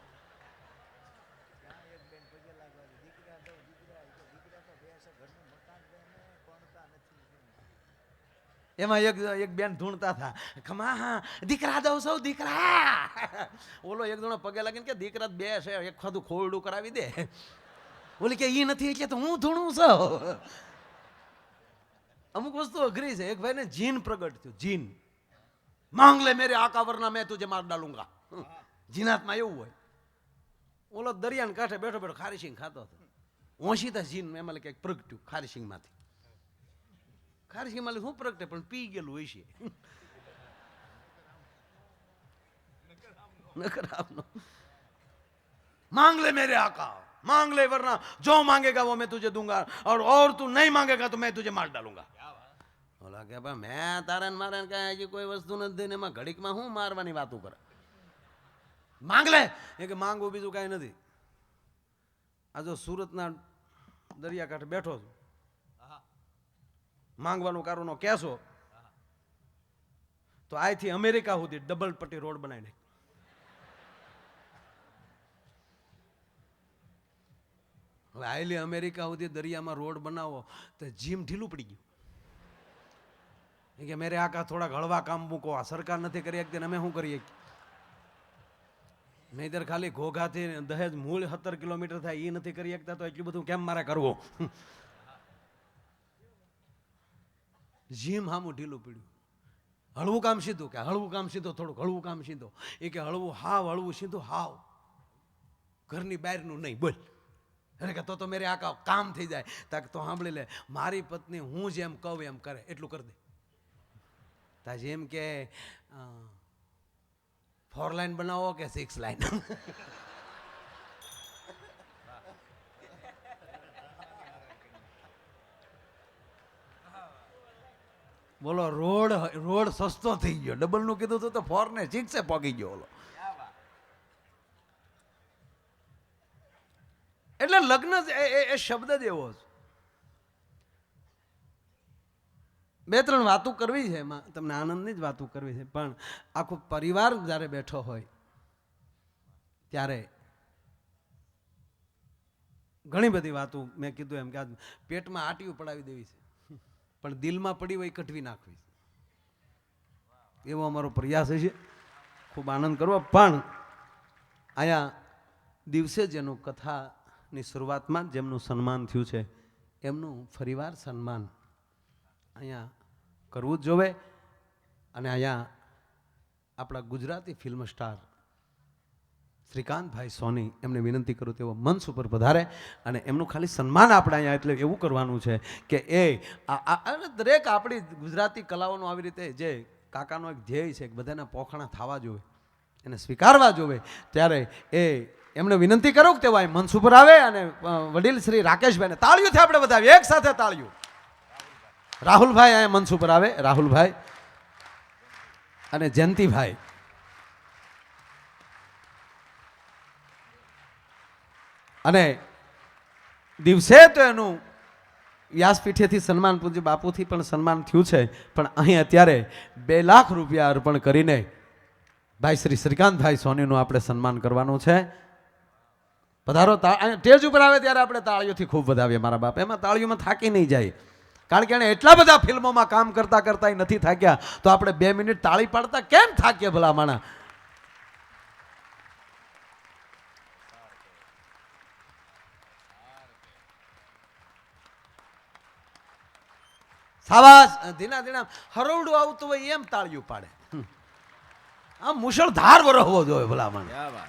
એમાં એક બેન ધૂણતા હતા ખમા હા દીકરા દઉં સૌ દીકરા. ઓલો એક જણો પગે લાગીને કે દીકરા 2 છે, એક ખાધું ખોરડું કરાવી દે. ઓલી કે ઈ નથી એટલે તો હું ધૂણું છું. અમુક વસ્તુ અઘરી છે. એક ભાઈને જીન પ્રગટ થયું. જીન માંગ લે મેરે આકા વરના મેં તુજે માર ડાલુંગા. જીનાતમાં એવું હોય. ઓલો દરિયાને કાંઠે બેઠો બેઠો ખારીસિંગ ખાતો હતો. ઓશીતા જીન એમાં કંઈક પ્રગટ્યું ખારીસિંગમાંથી. ખારીસિંગમાં શું પ્રગટે પણ પી ગયેલું હોય છે. मांग ले मेरे आका, मांग ले वरना जो मांगेगा वो मैं तुझे दूंगा और तू नहीं मांगेगा तो मैं तुझे मार डालूंगा. बोला કે ભાઈ મેં તારે મારે કઈ હજી કોઈ વસ્તુ નથી દઈને એમાં ઘડીકમાં હું મારવાની વાતો કરે. માંગ લે એ કે માંગવું બીજું કઈ નથી. આ જો સુરતના દરિયાકાંઠે બેઠો છું, માંગવાનું કારોનો કેસો તો અહીંથી અમેરિકા સુધી ડબલ પટ્ટી રોડ બનાવી નાખી. હવે આયલી અમેરિકા સુધી દરિયામાં રોડ બનાવો તો જીમ ઢીલું પડી ગયું. કે મેરે આકા થોડા હળવા કામ મૂકો, આ સરકાર નથી કરી શકતી અમે શું કરીએ. નહીતર ખાલી ઘોઘાથી દહેજ મૂળ 17 કિલોમીટર થાય એ નથી કરી શકતા તો એટલું બધું કેમ મારે કરવું. જીમ હામું ઢીલું પડ્યું. હળવું કામ સીધું કે હળવું કામ સીધો, થોડુંક હળવું કામ સીધો. એ કે હળવું હાવ હળવું સીધું હાવ ઘરની બહારનું નહીં બોલ. અરે કે તો મેરે આકા કામ થઈ જાય. તાક તો સાંભળી લે, મારી પત્ની હું જેમ કહું એમ કરે એટલું કરી દે. તા જેમ કે 4 લાઈન બનાવો કે 6 લાઈન. બોલો રોડ સસ્તો થઈ ગયો. ડબલ નું કીધું તો 4 ને 6 પોગી ગયો ઓલો. એટલે લગ્ન એ શબ્દ જ એવો છે. 2-3 વાતો કરવી છે એમાં, તમને આનંદની જ વાતો કરવી છે. પણ આખો પરિવાર જ્યારે બેઠો હોય ત્યારે ઘણી બધી વાતો મેં કીધું એમ કે આજ પેટમાં આટીયું પડાવી દેવી છે પણ દિલમાં પડી હોય કટવી નાખવી. એવો અમારો પ્રયાસ છે. ખૂબ આનંદ કરવો. પણ અહીંયા દિવસે જેનું કથાની શરૂઆતમાં જેમનું સન્માન થયું છે એમનું ફરીવાર સન્માન અહીંયા કરવું જ જોવે. અને અહીંયા આપણા ગુજરાતી ફિલ્મ સ્ટાર શ્રીકાંતભાઈ સોની એમને વિનંતી કરું તેઓ મંચ ઉપર પધારે અને એમનું ખાલી સન્માન આપણે અહીંયા એટલે એવું કરવાનું છે કે એ દરેક આપણી ગુજરાતી કલાઓનો આવી રીતે જે કાકાનો એક ધ્યેય છે કે બધાના પોખણા થવા જોઈએ, એને સ્વીકારવા જોઈએ. ત્યારે એ એમને વિનંતી કરું કે તેઓ અહીં મંચ ઉપર આવે અને વડીલ શ્રી રાકેશભાઈને તાળીઓથી આપણે વધાવીએ. એક સાથે તાળીઓ. રાહુલભાઈ અહીંયા મંચ ઉપર આવે, રાહુલભાઈ અને જયંતિભાઈ. અને દિવસે તો એનું વ્યાસપીઠેથી સન્માન, પૂજ્ય બાપુથી પણ સન્માન થયું છે, પણ અહીં અત્યારે 2 લાખ રૂપિયા અર્પણ કરીને ભાઈ શ્રી શ્રીકાંતભાઈ સોનીનું આપણે સન્માન કરવાનું છે. પધારો. સ્ટેજ ઉપર આવે ત્યારે આપણે તાળીઓથી ખૂબ વધાવીએ મારા બાપ. એમાં તાળીઓમાં થાકી નહીં જાય, કારણ કે એને એટલા બધા ફિલ્મોમાં કામ કરતા કરતા નથી થાક્યા, તો આપણે 2 મિનિટ તાળી પાડતા કેમ થાકીએ ભલા માણા? સાવાસ. ધીના ધીના હરોવડું આવતું હોય એમ તાળીયું પાડે. આમ મુશળધાર વરસવો જોઈએ ભલા માણા.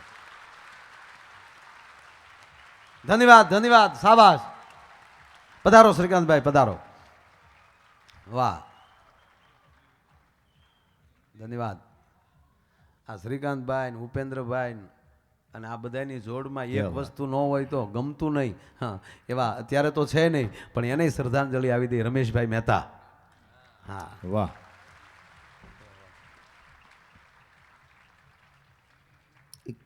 ધન્યવાદ, ધન્યવાદ. સાબાસ. પધારો શ્રીકાંતભાઈ, પધારો. વાહ, ધન્યવાદ. આ શ્રીકાંતભાઈ ને ઉપેન્દ્રભાઈ અને આ બધાની જોડમાં એક વસ્તુ ન હોય તો ગમતું નહીં. હા, એવા અત્યારે તો છે નહીં, પણ એને શ્રદ્ધાંજલિ આવી હતી રમેશભાઈ મહેતા. હા, વાહ.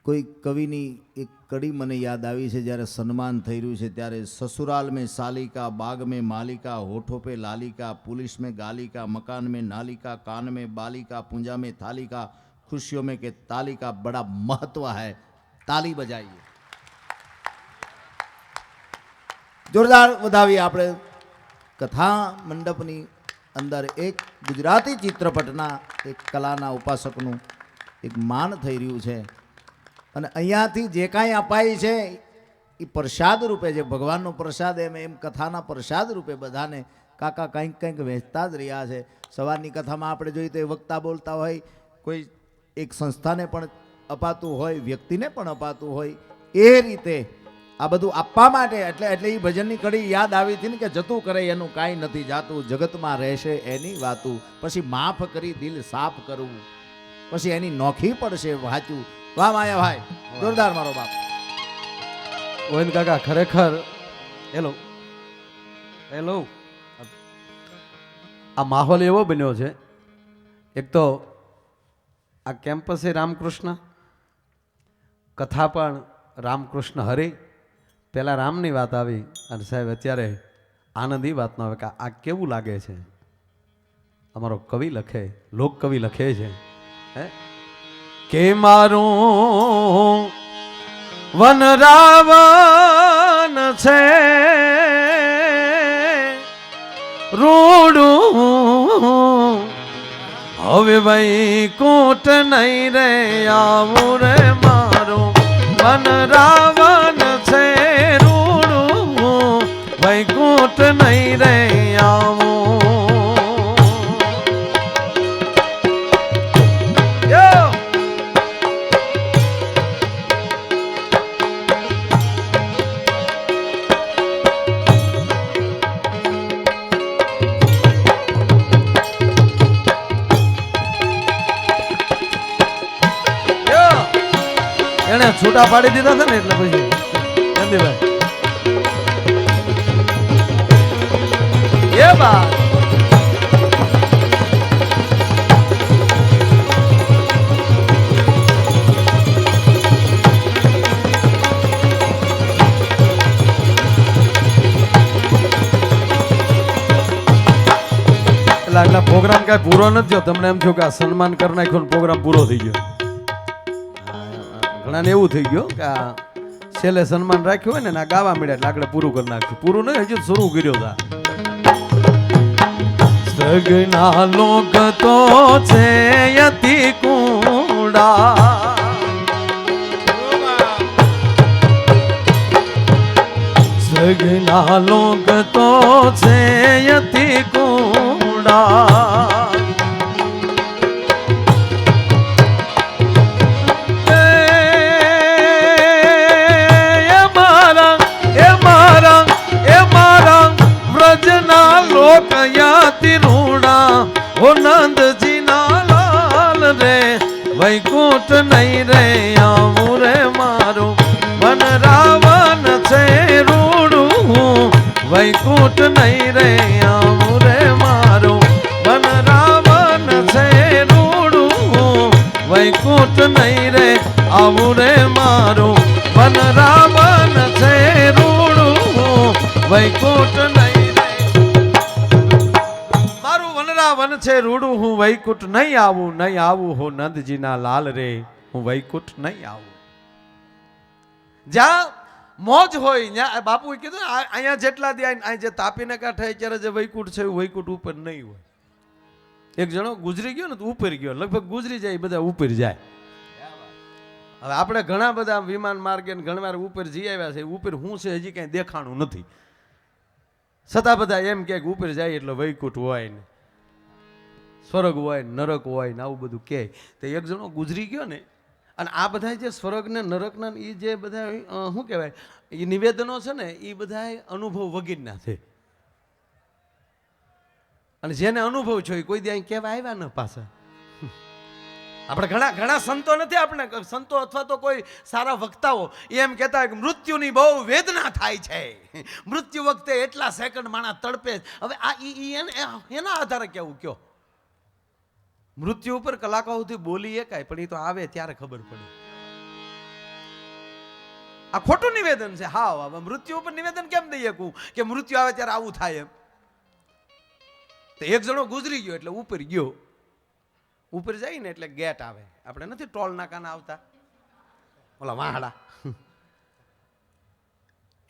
કોઈ કવિની એક કડી મને યાદ આવી છે, જ્યારે સન્માન થઈ રહ્યું છે ત્યારે સસુરાલ મેં સાલિકા, બાગ મેં માલિકા, હોઠો पे लालिका, पुलिस में गालिका, मकान में नालिका, कान में बालिका, पूंजा में थालिका, खुशियों में के तालिका, बड़ा महत्व है, ताली बजाइए. જોરદાર વધાવીએ આપણે. કથા મંડપની અંદર એક ગુજરાતી ચિત્રપટના એક કલાના ઉપાસકનું એક માન થઈ રહ્યું છે, અને અહીંયાથી જે કાંઈ અપાય છે એ પ્રસાદ રૂપે, જે ભગવાનનો પ્રસાદ એમ કથાના પ્રસાદ રૂપે બધાને કાકા કંઈક કંઈક વહેંચતા જ રહ્યા છે. સવારની કથામાં આપણે જોઈએ તો એ વક્તા બોલતા હોય, કોઈ એક સંસ્થાને પણ અપાતું હોય, વ્યક્તિને પણ અપાતું હોય, એ રીતે આ બધું આપવા માટે એટલે એ ભજનની કડી યાદ આવી હતી ને કે જતું કરે એનું કાંઈ નથી જાતું, જગતમાં રહેશે એની વાતું, પછી માફ કરી દિલ સાફ કરવું, પછી એની નોખી પડશે વાંચું. વાહ માયાભાઈ, જોરદાર મારો બાપ. ગોવિંદ કાકા ખરેખર હેલો હેલો. આ માહોલ એવો બન્યો છે, એક તો આ કેમ્પસે રામકૃષ્ણ, કથા પણ રામકૃષ્ણ હરિ. પહેલાં રામની વાત આવી અને સાહેબ અત્યારે આનંદી વાતનો આવે કે આ કેવું લાગે છે. અમારો કવિ લખે, લોક કવિ લખે છે હે કે મારું વન રાવણ છે રૂડું, હવે વૈકુંઠ નહીં રે આવું રે, મારું વન રાવણ છે રૂડું, વૈકુંઠ નહીં રે આવું. એને છૂટા પાડી દીધા હતા ને એટલે પછી ગાંધીભાઈ એ બા એટલે પ્રોગ્રામ કઈ પૂરો નથી થયો. તમને એમ થયું કે આ સન્માન કરી નાખ્યો પ્રોગ્રામ પૂરો થઈ ગયો. ઘણા ને એવું થઈ ગયું કે આ છેલ્લે સન્માન રાખ્યું હોય ને ગાવા મળ્યા એટલે આગળ પૂરું કરી નાખ્યું. પૂરું નહીં, હજુ શરૂ કર્યો હતા. સગના લોક તો છે યતિ કુંડા, સગના લોક તો છે યતિ કુંડા, લોકયાતિ રૂડા ઓ નંદજી ના લાલ રે, વૈકુંઠ નહીં રે આવું રે, મારું વન રાવણ છે રૂડું, વૈકુંઠ નહીં રે આવું રે મારું. આવું રે મારું વન રાવણ છે રૂડું વૈકુંઠ નહીં રે મારું વનરાવન છે રૂડું હું વૈકુંઠ નહીં આવું હો નંદજીના લાલ રે હું વૈકુંઠ નહીં આવું. જ્યાં મોજ હોય ત્યાં બાપુએ કીધું ને અહીંયા જેટલા દે અહીં જે તાપીને કાંઠે અત્યારે જે વૈકુંઠ છે વૈકુંઠ ઉપર નહીં હોય. એક જણો ગુજરી ગયો ને તો ઉપર ગયો, લગભગ ગુજરી જાય બધા ઉપર જાય. હવે આપણે ઘણા બધા વિમાન માર્ગે ઘણી વાર ઉપર જઈ આવ્યા છે, ઉપર શું છે હજી કઈ દેખાણું નથી, છતાં બધા એમ કે ઉપર જાય એટલે વૈકુંઠ હોય ને સ્વર્ગ હોય ને નરક હોય ને આવું બધું કહે. તો એક જણો ગુજરી ગયો ને, અને આ બધા જે સ્વર્ગ ને નરકના એ જે બધા શું કહેવાય એ નિવેદનો છે ને એ બધા અનુભવ વગેરેના છે. અને જેને અનુભવ છે એ કોઈ દે કહેવા આવ્યા ને પાછા. આપણે ઘણા ઘણા સંતો નથી, આપણે સંતો અથવા તો કોઈ સારા વક્તાઓ એમ કહેતા હોય કે મૃત્યુની બહુ વેદના થાય છે, મૃત્યુ વખતે એટલા સેકન્ડ માણસ તડપે. હવે આ એના આધારે કેવું કયો, મૃત્યુ ઉપર કલાકો સુધી બોલી એકાય પણ એ તો આવે ત્યારે ખબર પડે. આ ખોટું નિવેદન છે. હા, મૃત્યુ ઉપર નિવેદન કેમ દઈએ કે મૃત્યુ આવે ત્યારે આવું થાય એમ. તો એક જણો ગુજરી ગયો એટલે ઉપર ગયો, ઉપર જાય ને એટલે ગેટ આવે. આપણે નથી ટોલ નાકાના આવતા ઓલા વાહડા,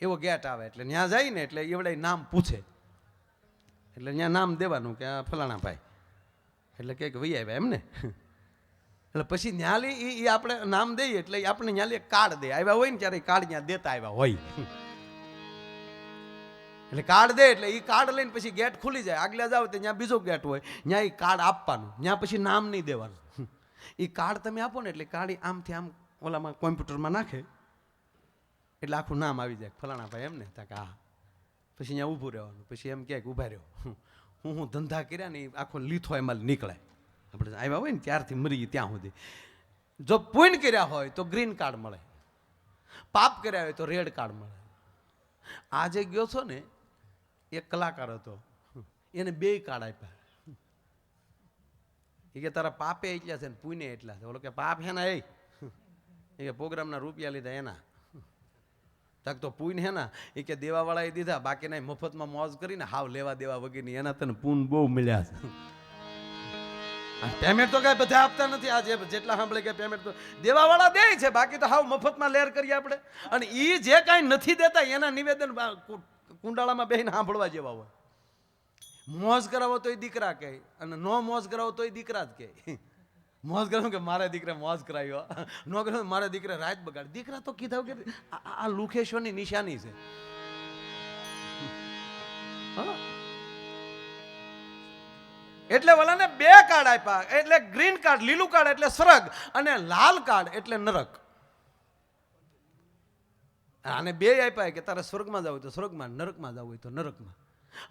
એવો ગેટ આવે એટલે ત્યાં જાય ને એટલે એવડે નામ પૂછે, એટલે ત્યાં નામ દેવાનું કે આ ફલાણા ભાઈ, એટલે કે વહી આવ્યા એમ ને. એટલે પછી ન્યાલી એ આપણે નામ દઈએ એટલે આપણે ન્યાલી કાર્ડ દે, આવ્યા હોય ને ત્યારે કાર્ડ ત્યાં દેતા આવ્યા હોય. એટલે કાર્ડ દે એટલે એ કાર્ડ લઈને પછી ગેટ ખુલી જાય. આગલા જાવ તો ત્યાં બીજો ગેટ હોય, ત્યાં એ કાર્ડ આપવાનું, ત્યાં પછી નામ નહીં દેવાનું. એ કાર્ડ તમે આપો ને એટલે કાર્ડ આમથી આમ ઓલામાં કોમ્પ્યુટરમાં નાખે એટલે આખું નામ આવી જાય ફલાણા ભાઈ એમ ને. કે હા, પછી અહીંયા ઊભું રહેવાનું. પછી એમ કહે કે ઊભા રહ્યો, હું ધંધા કર્યા ને એ આખો લીથો એમાં નીકળે. આપણે આવ્યા હોય ને ત્યારથી મરી ત્યાં સુધી. જો પુણ્ય કર્યા હોય તો ગ્રીન કાર્ડ મળે, પાપ કર્યા હોય તો રેડ કાર્ડ મળે. આજે ગયો છો ને એક કલાકાર હતો, એને 2 કાર્ડ આપ્યા. એ કે તારા પાપે એટલા છે ને પુણ્ય એટલા છે. ઓલો કે પાપ હેના એ કે પ્રોગ્રામના રૂપિયા લીધા એના, તક તો પુણ્ય હેના એ કે દેવાવાળાએ દીધા, બાકીના મફતમાં મોજ કરીને હાવ લેવા દેવા વગેરે એના તને પુણ્ય બહુ મળ્યા છે. પેમેન્ટ તો કઈ બધા આપતા નથી. આજે જેટલા સાંભળે કે પેમેન્ટ તો દેવાવાળા દે છે, બાકી તો હાવ મફતમાં લેર કરીએ આપણે. અને એ જે કાંઈ નથી દેતા એના નિવેદન કુંડાળામાં બેહીને સાંભળવા જેવા હોય. મોજ કરાવો તોય દીકરા કહે, અને નો મોજ કરાવો તોય દીકરા જ કહે. મોજ કરાવો કે મારા દીકરા મોજ કરાવ્યો, નો કરાવો મારા દીકરા રાત બગાડ. દીકરા તો કીધા કે આ લુખેશ્વરની નિશાની છે. એટલે ઓલાને 2 કાર્ડ આપ્યા, એટલે ગ્રીન કાર્ડ લીલું કાર્ડ એટલે સ્વર્ગ અને લાલ કાર્ડ એટલે નરક. આને 2 આપ્યા કે તારે સ્વર્ગમાં જવું હોય તો સ્વર્ગમાં, નરકમાં જવું હોય તો નરકમાં.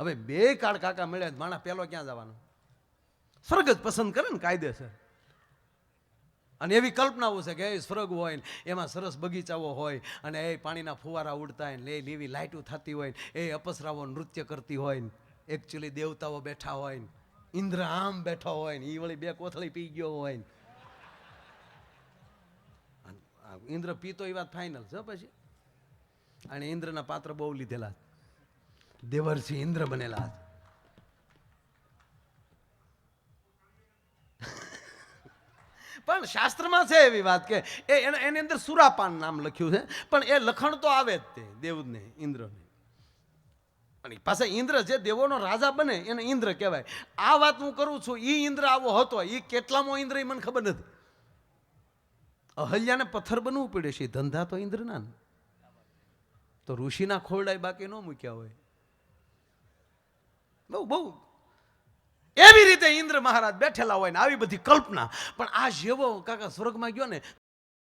હવે 2 કાર્ડ કાકા મળ્યા, માણસ પેલો ક્યાં જવાનો? સ્વર્ગ જ પસંદ કરે ને કાયદેસર. અને એવી કલ્પનાઓ છે કે એ સ્વર્ગ હોય ને એમાં સરસ બગીચાઓ હોય અને એ પાણીના ફુવારા ઉડતા હોય ને લીલી લાઇટો થતી હોય ને એ અપસરાઓ નૃત્ય કરતી હોય ને એકચ્યુઅલી દેવતાઓ બેઠા હોય ને ઇન્દ્ર આમ બેઠો હોય ને એ વળી 2 કોથળી પી ગયો હોય ને. ઇન્દ્ર પીતો એ વાત ફાઇનલ છે. પછી અને ઇન્દ્રના પાત્ર બહુ લીધેલા, દેવર્ષિ ઇન્દ્ર બનેલા. પણ શાસ્ત્રમાં છે એવી વાત કે એની અંદર સુરાપાન નામ લખ્યું છે, પણ એ લખણ તો આવે જ તે દેવને ઇન્દ્રને. અને પાછા ઇન્દ્ર જે દેવોનો રાજા બને એને ઇન્દ્ર કહેવાય. આ વાત હું કરું છું, એ ઇન્દ્ર આવો હતો, એ કેટલામો ઇન્દ્ર એ મને ખબર નથી. અહલ્યાને પથ્થર બનવું પડે છે, ધંધા તો ઇન્દ્રના ને. તો ઋષિના ખોરડાય બાકી ન મૂક્યા હોય. બહુ બહુ એવી રીતે ઇન્દ્ર મહારાજ બેઠેલા હોય ને આવી બધી કલ્પના. પણ આ જેવો કાકા સ્વર્ગમાં ગયો ને